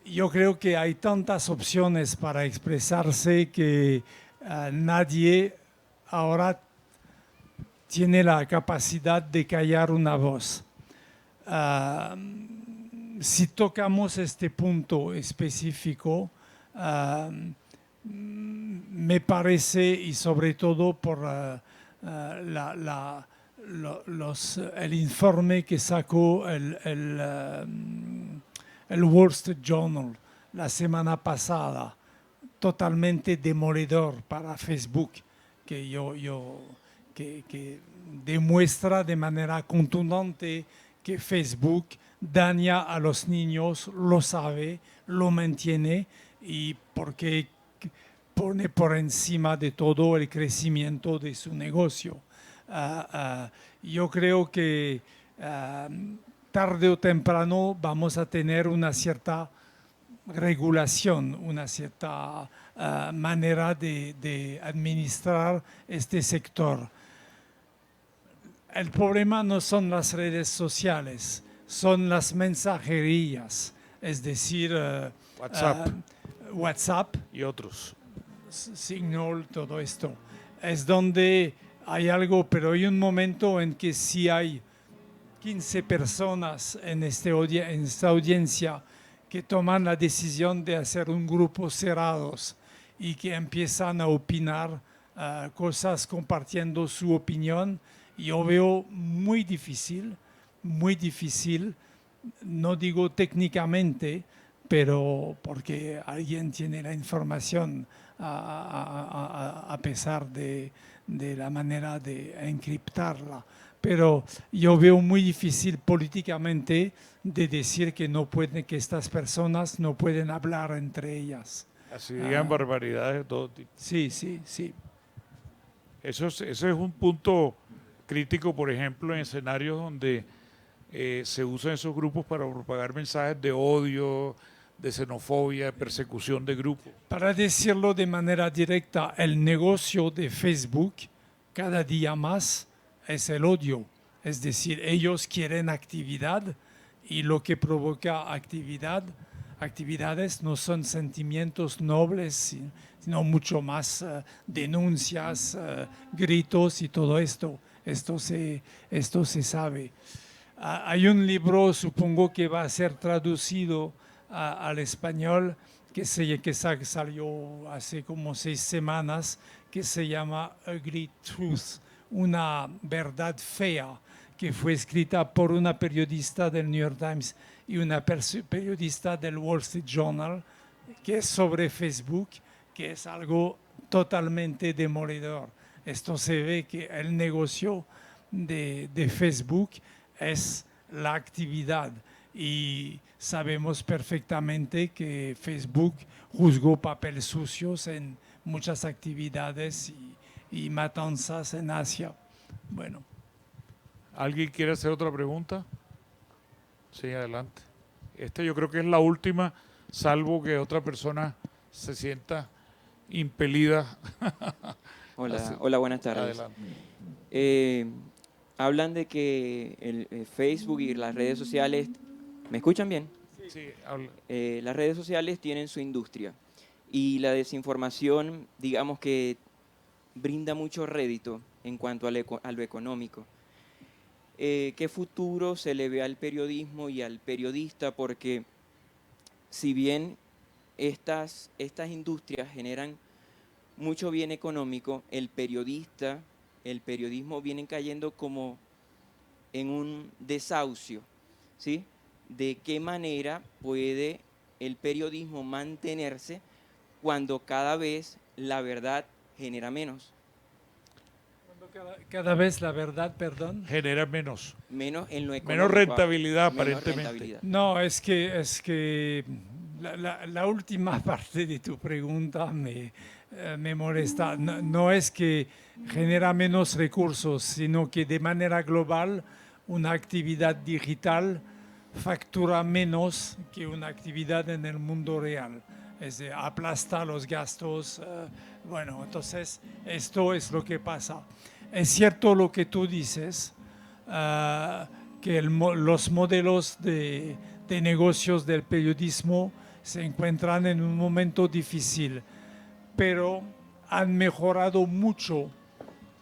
Yo creo que hay tantas opciones para expresarse que nadie ahora tiene la capacidad de callar una voz. Si tocamos este punto específico, me parece, y sobre todo por el informe que sacó el Wall Street Journal la semana pasada, totalmente demoledor para Facebook, que demuestra de manera contundente que Facebook daña a los niños, lo sabe, lo mantiene y porque pone por encima de todo el crecimiento de su negocio. Yo creo que tarde o temprano vamos a tener una cierta regulación, una cierta manera de administrar este sector. El problema no son las redes sociales, son las mensajerías, es decir, WhatsApp y otros. Signal, todo esto. Es donde hay algo, pero hay un momento en que si hay 15 personas en esta audiencia que toman la decisión de hacer un grupo cerrados y que empiezan a opinar cosas compartiendo su opinión, yo veo muy difícil muy difícil, no digo técnicamente, pero porque alguien tiene la información a pesar de la manera de encriptarla. Pero yo veo muy difícil políticamente de decir que no pueden, que estas personas no pueden hablar entre ellas. Así digan barbaridades de todo tipo. Sí, sí, sí. Ese es un punto crítico, por ejemplo, en escenarios donde se usan esos grupos para propagar mensajes de odio, de xenofobia, de persecución de grupos. Para decirlo de manera directa, el negocio de Facebook cada día más es el odio. Es decir, ellos quieren actividad y lo que provoca actividades no son sentimientos nobles, sino mucho más denuncias, gritos y todo esto. Esto se sabe. Hay un libro, supongo que va a ser traducido al español, que salió hace como 6 semanas, que se llama Ugly Truth, una verdad fea, que fue escrita por una periodista del New York Times y una periodista del Wall Street Journal, que es sobre Facebook, que es algo totalmente demoledor. Esto se ve que el negocio de Facebook es la actividad y sabemos perfectamente que Facebook juzgó papeles sucios en muchas actividades y matanzas en Asia. Bueno. ¿Alguien quiere hacer otra pregunta? Sí, adelante. Yo creo que es la última, salvo que otra persona se sienta impelida. Hola, buenas tardes. Hablan de que el Facebook y las redes sociales, ¿me escuchan bien? Sí, habla. Las redes sociales tienen su industria y la desinformación, digamos que brinda mucho rédito en cuanto a lo económico. ¿Qué futuro se le ve al periodismo y al periodista? Porque si bien estas industrias generan mucho bien económico, el periodismo viene cayendo como en un desahucio, ¿sí? ¿De qué manera puede el periodismo mantenerse cuando cada vez la verdad genera menos? Cada vez la verdad, perdón. Genera menos. Menos en lo económico. Menos rentabilidad, menos aparentemente. rentabilidad. No, es que la última parte de tu pregunta me molesta. No es que genera menos recursos, sino que de manera global una actividad digital factura menos que una actividad en el mundo real. Es decir, aplasta los gastos. Bueno, entonces esto es lo que pasa. Es cierto lo que tú dices, que los modelos de negocios del periodismo se encuentran en un momento difícil, pero han mejorado mucho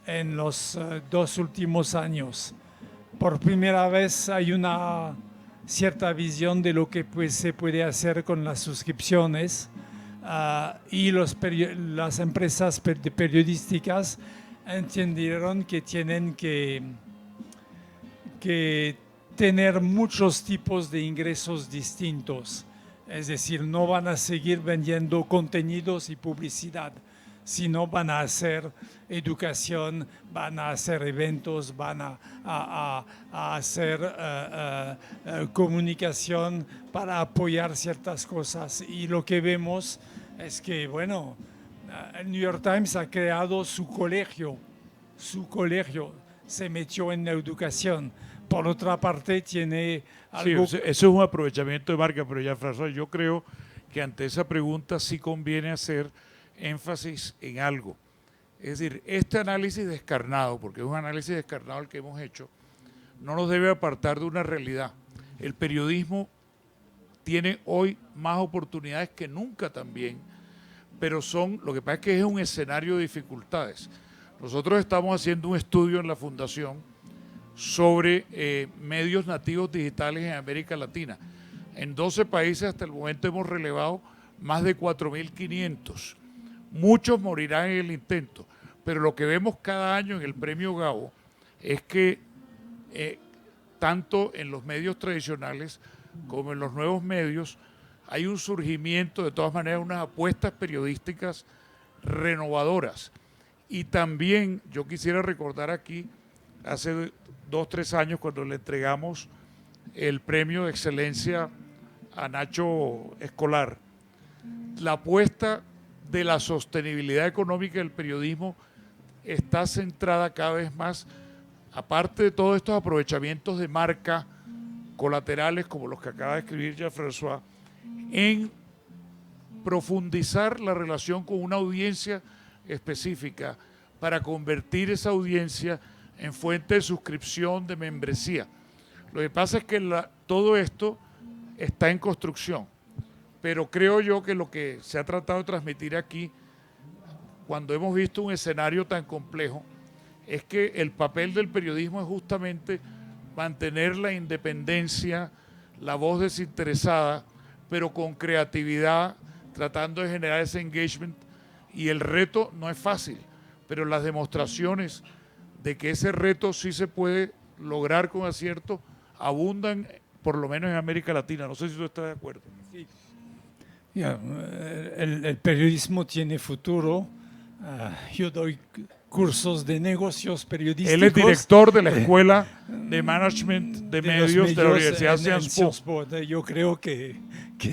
en los 2 últimos años. Por primera vez hay una cierta visión de lo que se puede hacer con las suscripciones y las empresas periodísticas entendieron que tienen que tener muchos tipos de ingresos distintos. Es decir, no van a seguir vendiendo contenidos y publicidad, sino van a hacer educación, van a hacer eventos, van a hacer comunicación para apoyar ciertas cosas. Y lo que vemos es que, bueno, el New York Times ha creado su colegio se metió en la educación. Por otra parte, tiene algo... Sí, eso es un aprovechamiento de marca, pero ya, François, yo creo que ante esa pregunta sí conviene hacer énfasis en algo. Es decir, este análisis descarnado, porque es un análisis descarnado el que hemos hecho, no nos debe apartar de una realidad. El periodismo tiene hoy más oportunidades que nunca también, pero lo que pasa es que es un escenario de dificultades. Nosotros estamos haciendo un estudio en la Fundación sobre medios nativos digitales en América Latina. En 12 países hasta el momento hemos relevado más de 4.500. Muchos morirán en el intento, pero lo que vemos cada año en el Premio Gabo es que tanto en los medios tradicionales como en los nuevos medios, hay un surgimiento, de todas maneras, unas apuestas periodísticas renovadoras. Y también yo quisiera recordar aquí, hace 2 o 3 años, cuando le entregamos el premio de excelencia a Nacho Escolar, la apuesta de la sostenibilidad económica del periodismo está centrada cada vez más, aparte de todos estos aprovechamientos de marca colaterales como los que acaba de escribir Jean-François, en profundizar la relación con una audiencia específica para convertir esa audiencia en fuente de suscripción, de membresía. Lo que pasa es que todo esto está en construcción, pero creo yo que lo que se ha tratado de transmitir aquí, cuando hemos visto un escenario tan complejo, es que el papel del periodismo es justamente mantener la independencia, la voz desinteresada, pero con creatividad, tratando de generar ese engagement. Y el reto no es fácil, pero las demostraciones de que ese reto sí se puede lograr con acierto abundan, por lo menos en América Latina. No sé si tú estás de acuerdo. Sí. El periodismo tiene futuro. Yo doy cursos de negocios periodísticos. Él es director de la Escuela de Management de Medios de la Universidad de Sciences Po. Yo creo que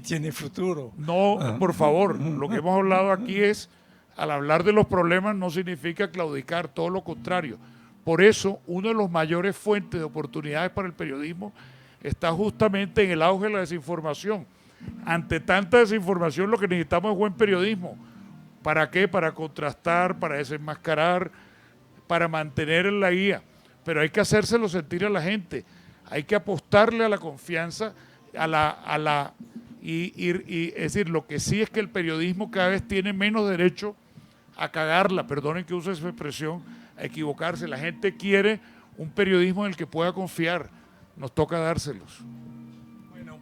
tiene futuro. No, por favor, lo que hemos hablado aquí es, al hablar de los problemas no significa claudicar, todo lo contrario. Por eso, una de las mayores fuentes de oportunidades para el periodismo está justamente en el auge de la desinformación. Ante tanta desinformación, lo que necesitamos es buen periodismo. ¿Para qué? Para contrastar, para desenmascarar, para mantener en la guía. Pero hay que hacérselo sentir a la gente. Hay que apostarle a la confianza, es decir, lo que sí es que el periodismo cada vez tiene menos derecho a cagarla, perdonen que use esa expresión, a equivocarse. La gente quiere un periodismo en el que pueda confiar. Nos toca dárselos. Bueno.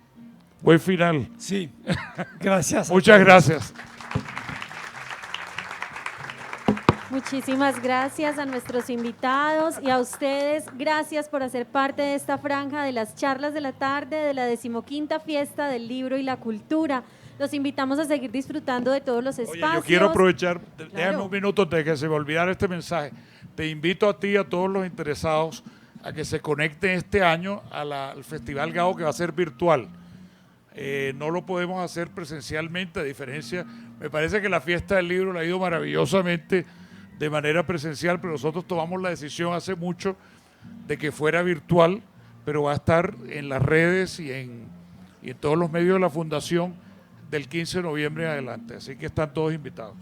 Buen final. Sí, gracias. Muchas gracias. Muchísimas gracias a nuestros invitados y a ustedes. Gracias por hacer parte de esta franja de las charlas de la tarde de la 15ª Fiesta del Libro y la Cultura. Los invitamos a seguir disfrutando de todos los espacios. Oye, yo quiero aprovechar, Claro. déjame un minuto antes de que se me olvidara este mensaje. Te invito a ti y a todos los interesados a que se conecten este año al Festival Gao, que va a ser virtual. No lo podemos hacer presencialmente, a diferencia, me parece que la Fiesta del Libro la ha ido maravillosamente de manera presencial, pero nosotros tomamos la decisión hace mucho de que fuera virtual, pero va a estar en las redes y en todos los medios de la Fundación del 15 de noviembre en adelante. Así que están todos invitados.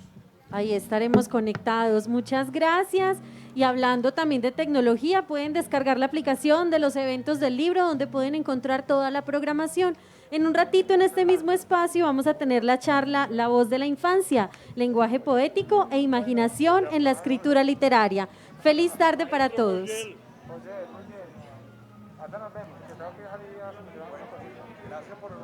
Ahí estaremos conectados. Muchas gracias. Y hablando también de tecnología, pueden descargar la aplicación de los eventos del libro, donde pueden encontrar toda la programación. En un ratito, en este mismo espacio, vamos a tener la charla La voz de la infancia, lenguaje poético e imaginación en la escritura literaria. Feliz tarde para todos. Acá nos vemos, que tengo que salir a gracias por el